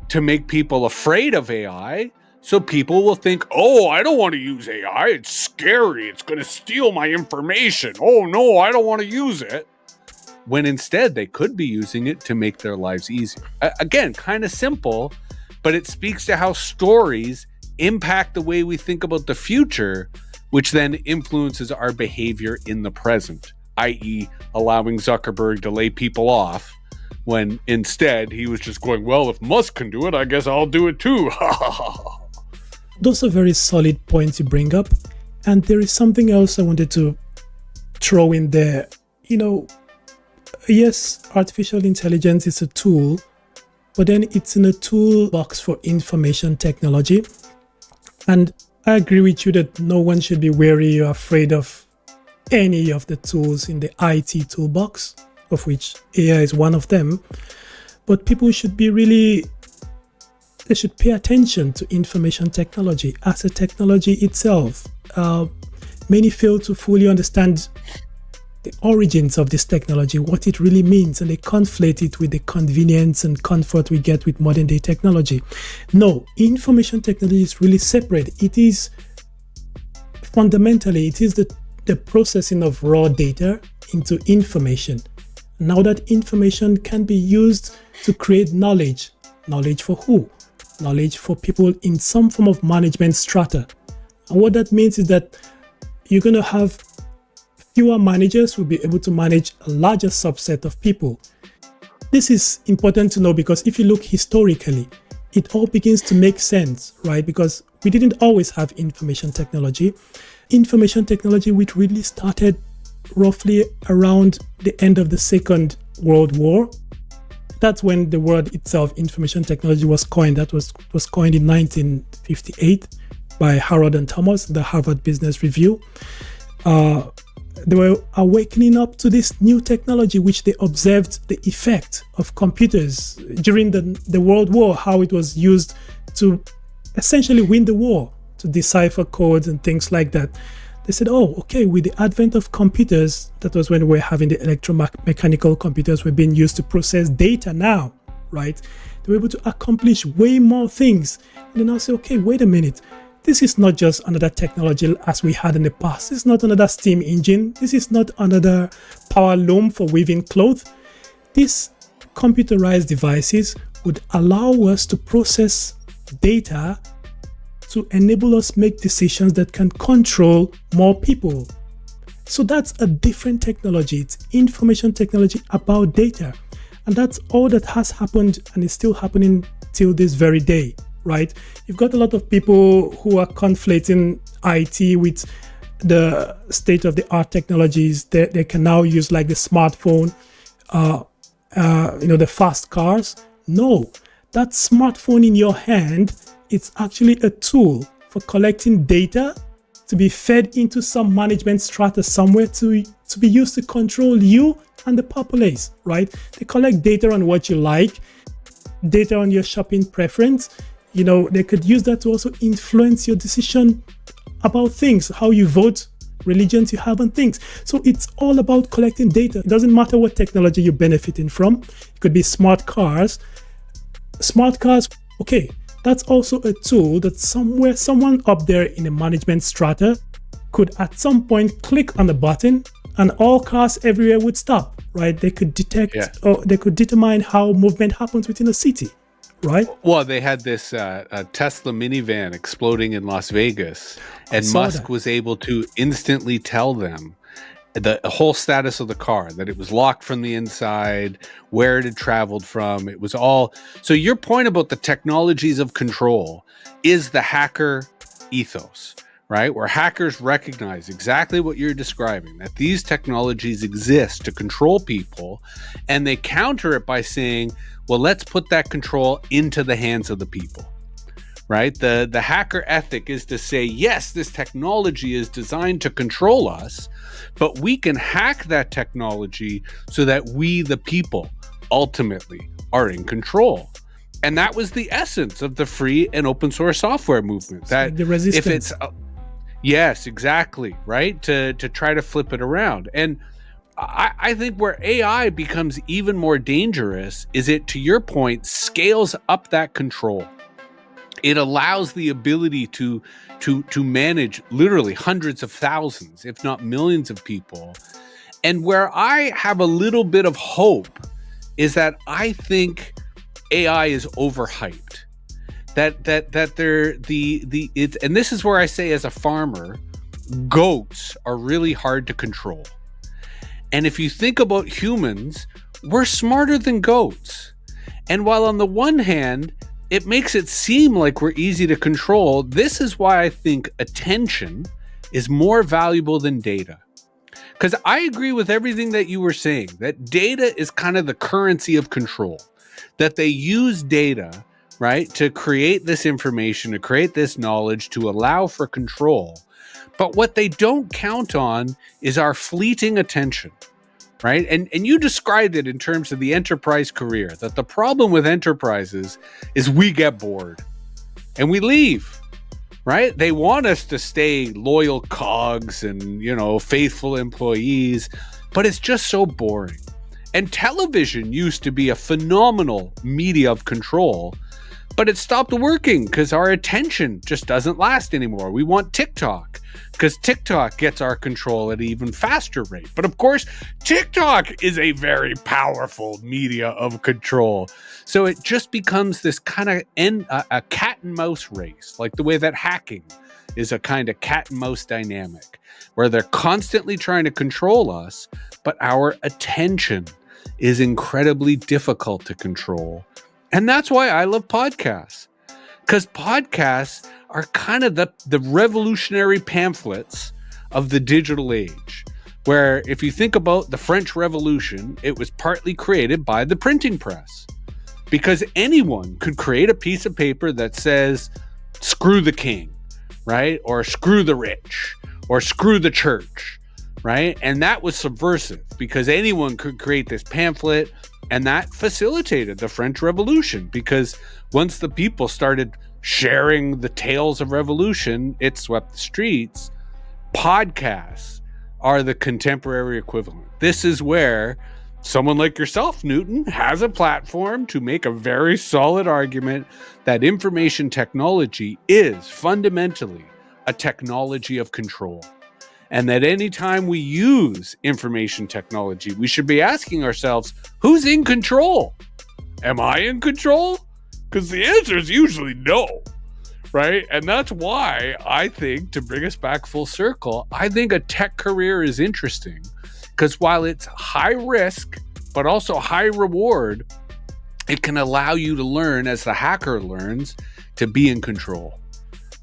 to make people afraid of AI. So people will think, oh, I don't want to use AI. It's scary. It's going to steal my information. Oh, no, I don't want to use it. When instead they could be using it to make their lives easier. Again, kind of simple, but it speaks to how stories impact the way we think about the future, which then influences our behavior in the present, i.e. allowing Zuckerberg to lay people off when instead he was just going, well, if Musk can do it, I guess I'll do it too. Those are very solid points you bring up. And there is something else I wanted to throw in there. Yes, artificial intelligence is a tool, but then it's in a toolbox for information technology. And I agree with you that no one should be wary or afraid of any of the tools in the IT toolbox, of which AI is one of them. But people should be they should pay attention to information technology as a technology itself. Many fail to fully understand the origins of this technology, what it really means, and they conflate it with the convenience and comfort we get with modern day technology. No, information technology is really separate. It is fundamentally, it is the processing of raw data into information. Now that information can be used to create knowledge. Knowledge for who? Knowledge for people in some form of management strata. And what that means is that you're going to have fewer managers will be able to manage a larger subset of people. This is important to know because if you look historically, it all begins to make sense, right? Because we didn't always have information technology. Information technology, which really started roughly around the end of the Second World War. That's when the word itself, information technology, was coined. That was coined in 1958 by Harold and Thomas, the Harvard Business Review. They were awakening up to this new technology, which they observed the effect of computers during the World War, how it was used to essentially win the war, to decipher codes and things like that. They said, oh, okay, with the advent of computers, that was when we're having the electromechanical computers were being used to process data now, right? They were able to accomplish way more things. And then I say, okay, wait a minute. This is not just another technology as we had in the past. This is not another steam engine. This is not another power loom for weaving cloth. These computerized devices would allow us to process data to enable us make decisions that can control more people. So that's a different technology. It's information technology about data. And that's all that has happened and is still happening till this very day. Right? You've got a lot of people who are conflating IT with the state-of-the-art technologies that they can now use, like the smartphone, the fast cars. No, that smartphone in your hand, it's actually a tool for collecting data to be fed into some management strata somewhere to be used to control you and the populace, right? They collect data on what you like, data on your shopping preference. They could use that to also influence your decision about things, how you vote, religions you have, and things. So it's all about collecting data. It doesn't matter what technology you're benefiting from. It could be smart cars. Smart cars, okay, that's also a tool that someone up there in the management strata could at some point click on the button and all cars everywhere would stop, right? They could detect or they could determine how movement happens within a city. right? Well, they had this Tesla minivan exploding in Las Vegas, and Musk was able to instantly tell them the whole status of the car, that it was locked from the inside, where it had traveled from. It was all. So your point about the technologies of control is the hacker ethos, right? Where hackers recognize exactly what you're describing, that these technologies exist to control people, and they counter it by saying, well, let's put that control into the hands of the people, right? The hacker ethic is to say, yes, this technology is designed to control us, but we can hack that technology so that we, the people, ultimately are in control. And that was the essence of the free and open source software movement. That the resistance. If it's yes, exactly, right? To try to flip it around. And I think where AI becomes even more dangerous is it, to your point, scales up that control. It allows the ability to manage literally hundreds of thousands, if not millions of people. And where I have a little bit of hope is that I think AI is overhyped. That and this is where I say, as a farmer, goats are really hard to control. And if you think about humans, we're smarter than goats. And while on the one hand, it makes it seem like we're easy to control, this is why I think attention is more valuable than data. Because I agree with everything that you were saying, that data is kind of the currency of control, that they use data, right, to create this information, to create this knowledge, to allow for control. But what they don't count on is our fleeting attention, right? And you described it in terms of the enterprise career, that the problem with enterprises is we get bored and we leave, right? They want us to stay loyal cogs and, faithful employees, but it's just so boring. And television used to be a phenomenal media of control, but it stopped working because our attention just doesn't last anymore. We want TikTok because TikTok gets our control at an even faster rate. But of course, TikTok is a very powerful media of control. So it just becomes this kind of a cat and mouse race, like the way that hacking is a kind of cat and mouse dynamic, where they're constantly trying to control us, but our attention is incredibly difficult to control. And that's why I love podcasts, because podcasts are kind of the revolutionary pamphlets of the digital age, where if you think about the French Revolution, it was partly created by the printing press, because anyone could create a piece of paper that says, screw the king, right? Or screw the rich, or screw the church, right? And that was subversive because anyone could create this pamphlet. And that facilitated the French Revolution, because once the people started sharing the tales of revolution, it swept the streets. Podcasts are the contemporary equivalent. This is where someone like yourself, Newton, has a platform to make a very solid argument that information technology is fundamentally a technology of control. And that anytime we use information technology, we should be asking ourselves, who's in control? Am I in control? Because the answer is usually no, right? And that's why I think, to bring us back full circle, I think a tech career is interesting. Because while it's high risk, but also high reward, it can allow you to learn, as the hacker learns, to be in control.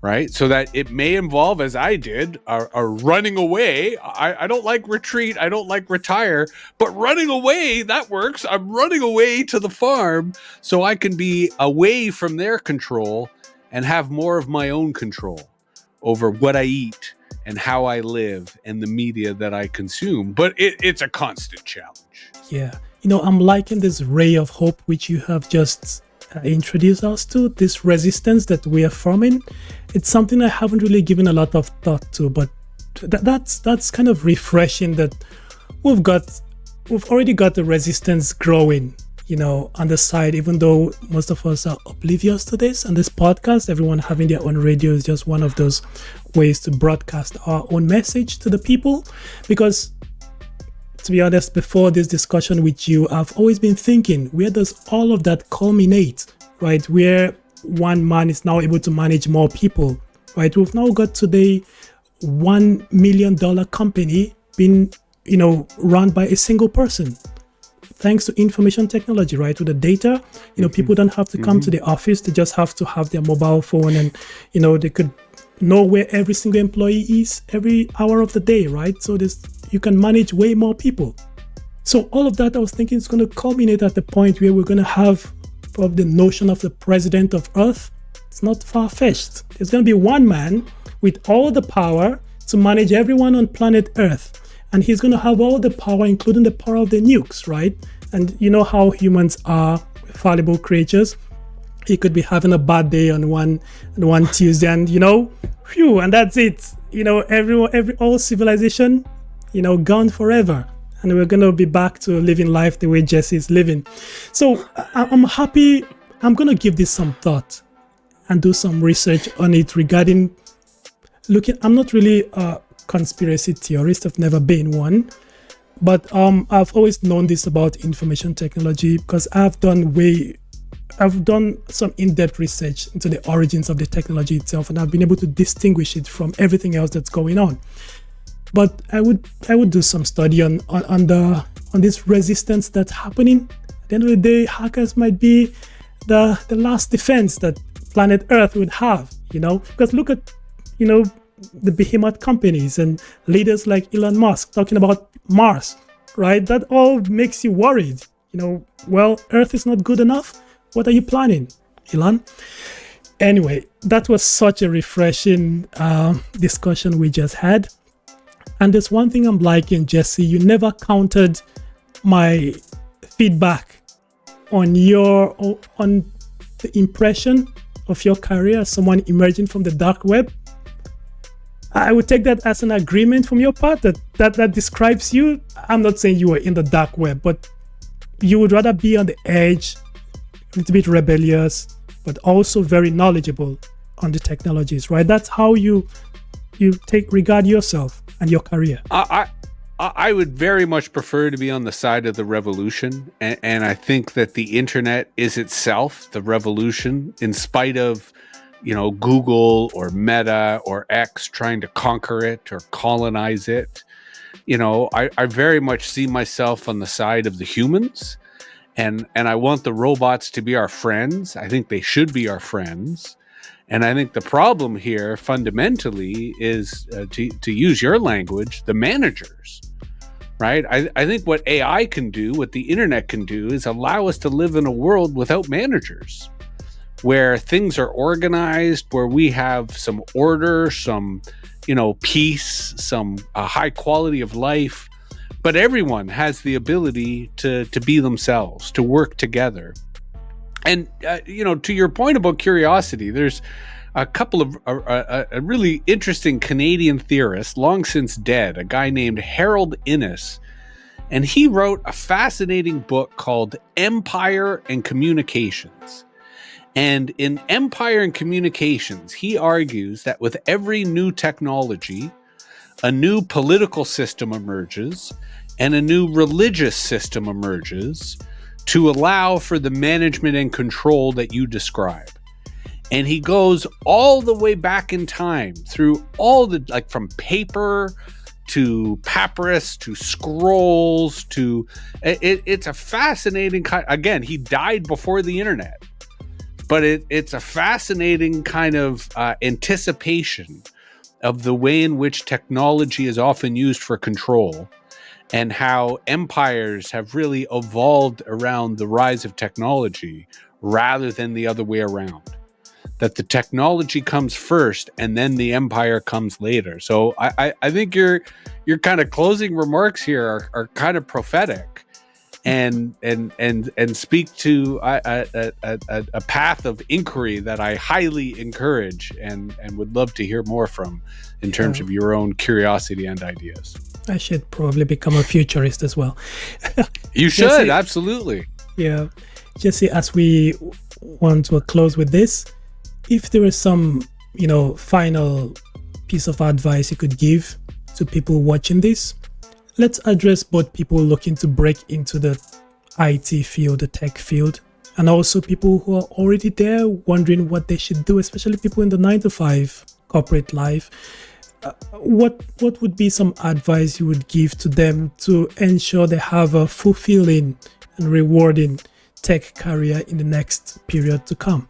Right? So that it may involve, as I did, a running away. I don't like retreat. I don't like retire, but running away, that works. I'm running away to the farm so I can be away from their control and have more of my own control over what I eat and how I live and the media that I consume. But it's a constant challenge. Yeah. I'm liking this ray of hope which you have just introduce us to, this resistance that we are forming. It's something I haven't really given a lot of thought to, but that's kind of refreshing that we've already got the resistance growing, on the side, even though most of us are oblivious to this. And this podcast, everyone having their own radio, is just one of those ways to broadcast our own message to the people. Because to be honest, before this discussion with you, I've always been thinking, where does all of that culminate? right? Where one man is now able to manage more people, right? We've now got to the $1 million company being, run by a single person. Thanks to information technology, right? With the data, people don't have to come to the office. They just have to have their mobile phone and, they could know where every single employee is every hour of the day, right? So you can manage way more people. So all of that, I was thinking, is going to culminate at the point where we're going to have probably the notion of the president of Earth. It's not far-fetched. There's going to be one man with all the power to manage everyone on planet Earth. And he's going to have all the power, including the power of the nukes, right? And you know how humans are fallible creatures. He could be having a bad day on one Tuesday, and and that's it. All civilization, gone forever, and we're going to be back to living life the way Jesse is living. So I'm happy. I'm going to give this some thought and do some research on it regarding I'm not really conspiracy theorist. I've never been one, but I've always known this about information technology because I've done some in-depth research into the origins of the technology itself, and I've been able to distinguish it from everything else that's going on. But I would do some study on this resistance that's happening. At the end of the day, hackers might be the last defense that planet Earth would have, because look at the behemoth companies and leaders like Elon Musk talking about Mars, right? That all makes you worried. Well, Earth is not good enough. What are you planning, Elon? Anyway, that was such a refreshing discussion we just had. And there's one thing I'm liking, Jesse. You never countered my feedback on the impression of your career as someone emerging from the dark web. I would take that as an agreement from your part that describes you. I'm not saying you were in the dark web, but you would rather be on the edge, a little bit rebellious, but also very knowledgeable on the technologies, right? That's how you regard yourself and your career. I would very much prefer to be on the side of the revolution, and I think that the internet is itself the revolution, in spite of Google or Meta or X trying to conquer it or colonize it. I very much see myself on the side of the humans, and I want the robots to be our friends. I think they should be our friends. And I think the problem here fundamentally is, to use your language, the managers, right? I think what AI can do, what the internet can do, is allow us to live in a world without managers, where things are organized, where we have some order, some, peace, some high quality of life, but everyone has the ability to be themselves, to work together. And, to your point about curiosity, there's a couple of a really interesting Canadian theorist, long since dead, a guy named Harold Innis, and he wrote a fascinating book called Empire and Communications. And in Empire and Communications, he argues that with every new technology, a new political system emerges and a new religious system emerges to allow for the management and control that you describe. And he goes all the way back in time through all the, from paper to papyrus to scrolls to, it's a fascinating kind. Again, he died before the internet. But it's a fascinating kind of anticipation of the way in which technology is often used for control, and how empires have really evolved around the rise of technology rather than the other way around. That the technology comes first and then the empire comes later. So I think your kind of closing remarks here are kind of prophetic. And speak to a path of inquiry that I highly encourage and would love to hear more from in terms of your own curiosity and ideas. I should probably become a futurist as well. You should, Jesse, absolutely. Yeah. Jesse, as we want to close with this, if there is some, final piece of advice you could give to people watching this, let's address both people looking to break into the IT field, the tech field, and also people who are already there wondering what they should do, especially people in the 9-to-5 corporate life. What would be some advice you would give to them to ensure they have a fulfilling and rewarding tech career in the next period to come?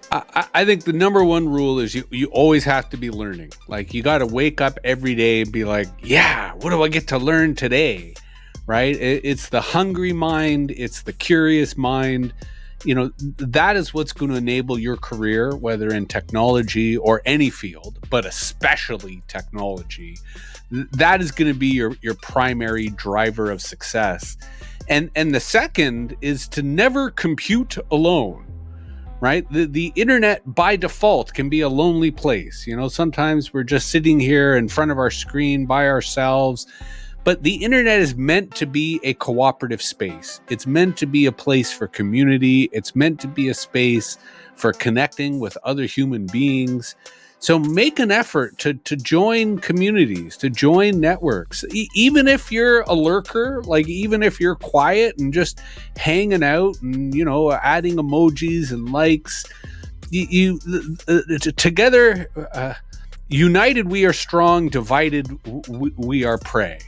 I think the number one rule is you always have to be learning. Like, you got to wake up every day and be like, yeah, what do I get to learn today? Right? It's the hungry mind. It's the curious mind. That is what's going to enable your career, whether in technology or any field, but especially technology. That is going to be your primary driver of success. And the second is to never compute alone. Right? The internet by default can be a lonely place. Sometimes we're just sitting here in front of our screen by ourselves, but the internet is meant to be a cooperative space. It's meant to be a place for community. It's meant to be a space for connecting with other human beings. So make an effort to join communities, to join networks, even if you're a lurker, like even if you're quiet and just hanging out and, adding emojis and likes. Together, united we are strong, divided we are prey.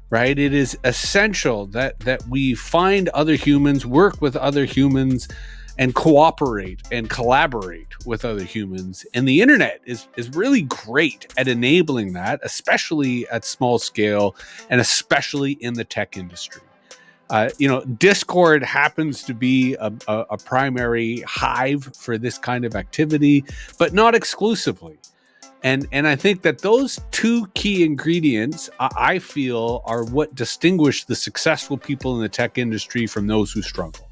Right? It is essential that we find other humans, work with other humans, and cooperate and collaborate with other humans. And the internet is really great at enabling that, especially at small scale and especially in the tech industry. Discord happens to be a primary hive for this kind of activity, but not exclusively. And I think that those two key ingredients, I feel, are what distinguish the successful people in the tech industry from those who struggle.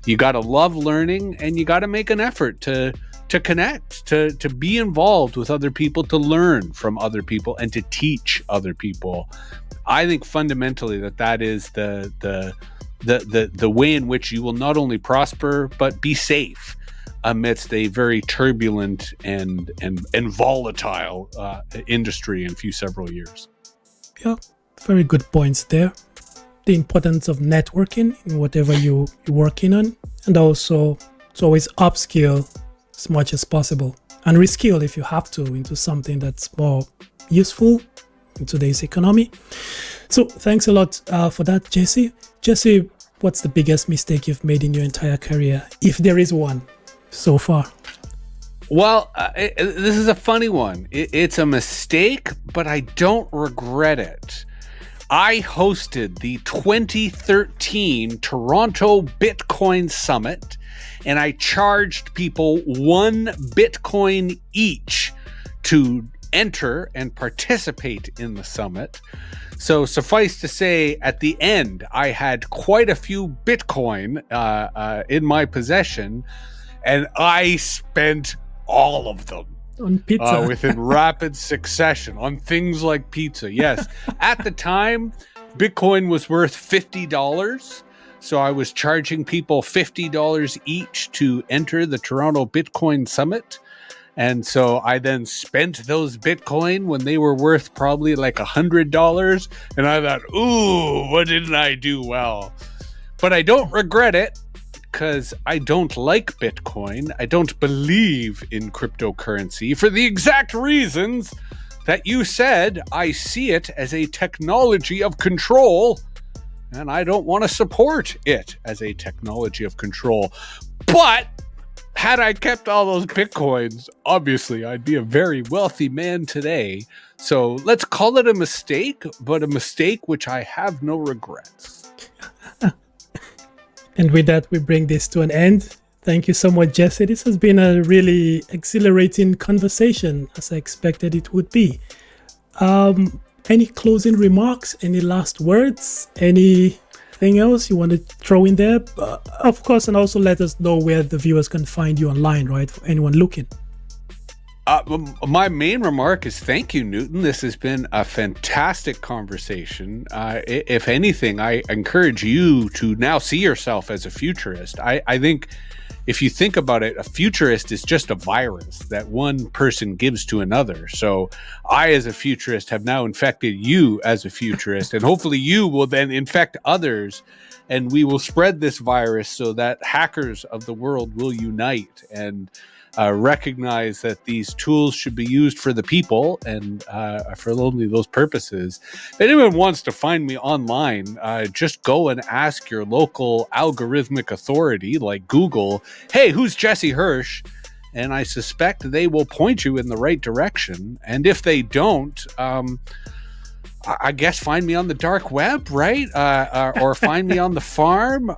You got to love learning, and you got to make an effort to connect, to be involved with other people, to learn from other people, and to teach other people. I think fundamentally that is the way in which you will not only prosper but be safe amidst a very turbulent and volatile industry in several years. Yeah, very good points there. The importance of networking in whatever you're working on, and also to always upskill as much as possible and reskill if you have to into something that's more useful in today's economy. So thanks a lot for that, Jesse. Jesse, what's the biggest mistake you've made in your entire career, if there is one so far? Well, this is a funny one. It's a mistake, but I don't regret it. I hosted the 2013 Toronto Bitcoin Summit, and I charged people 1 Bitcoin each to enter and participate in the summit. So suffice to say, at the end, I had quite a few Bitcoin in my possession, and I spent all of them on pizza within rapid succession on things like pizza. Yes. At the time, Bitcoin was worth $50. So I was charging people $50 each to enter the Toronto Bitcoin Summit. And so I then spent those Bitcoin when they were worth probably like $100. And I thought, ooh, what didn't I do well? But I don't regret it, because I don't like Bitcoin. I don't believe in cryptocurrency for the exact reasons that you said. I see it as a technology of control, and I don't want to support it as a technology of control. But had I kept all those Bitcoins, obviously I'd be a very wealthy man today. So let's call it a mistake, but a mistake which I have no regrets. And with that, we bring this to an end. Thank you so much, Jesse. This has been a really exhilarating conversation, as I expected it would be. Any closing remarks? Any last words? Anything else you want to throw in there? Of course, and also let us know where the viewers can find you online, right? For anyone looking. My main remark is thank you, Newton. This has been a fantastic conversation. If anything, I encourage you to now see yourself as a futurist. I think if you think about it, a futurist is just a virus that one person gives to another. So I, as a futurist, have now infected you as a futurist, and hopefully you will then infect others, and we will spread this virus so that hackers of the world will unite and recognize that these tools should be used for the people and for only those purposes. If anyone wants to find me online, just go and ask your local algorithmic authority like Google, hey, who's Jesse Hirsh? And I suspect they will point you in the right direction. And if they don't, I guess find me on the dark web, right? Or find me on the farm.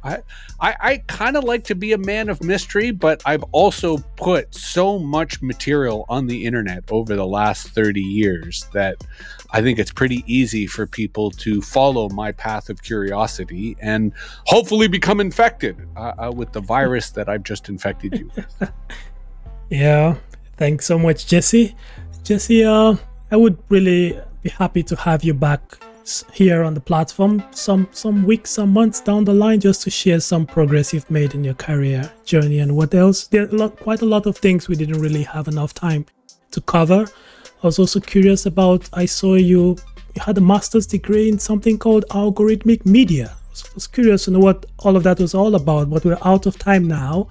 I kind of like to be a man of mystery, but I've also put so much material on the internet over the last 30 years that I think it's pretty easy for people to follow my path of curiosity and hopefully become infected with the virus that I've just infected you with. Yeah, thanks so much, Jesse. Jesse, I would really be happy to have you back here on the platform some weeks, some months down the line, just to share some progress you've made in your career journey and what else. There are quite a lot of things we didn't really have enough time to cover. I was also curious about, I saw you had a master's degree in something called algorithmic media. I was curious to know what all of that was all about, but we're out of time now.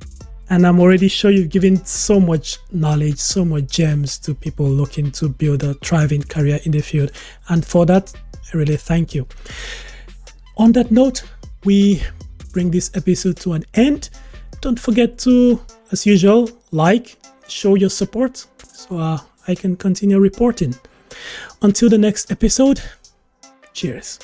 And I'm already sure you've given so much knowledge, so much gems to people looking to build a thriving career in the field. And for that, I really thank you. On that note, we bring this episode to an end. Don't forget to, as usual, show your support so I can continue reporting. Until the next episode, cheers.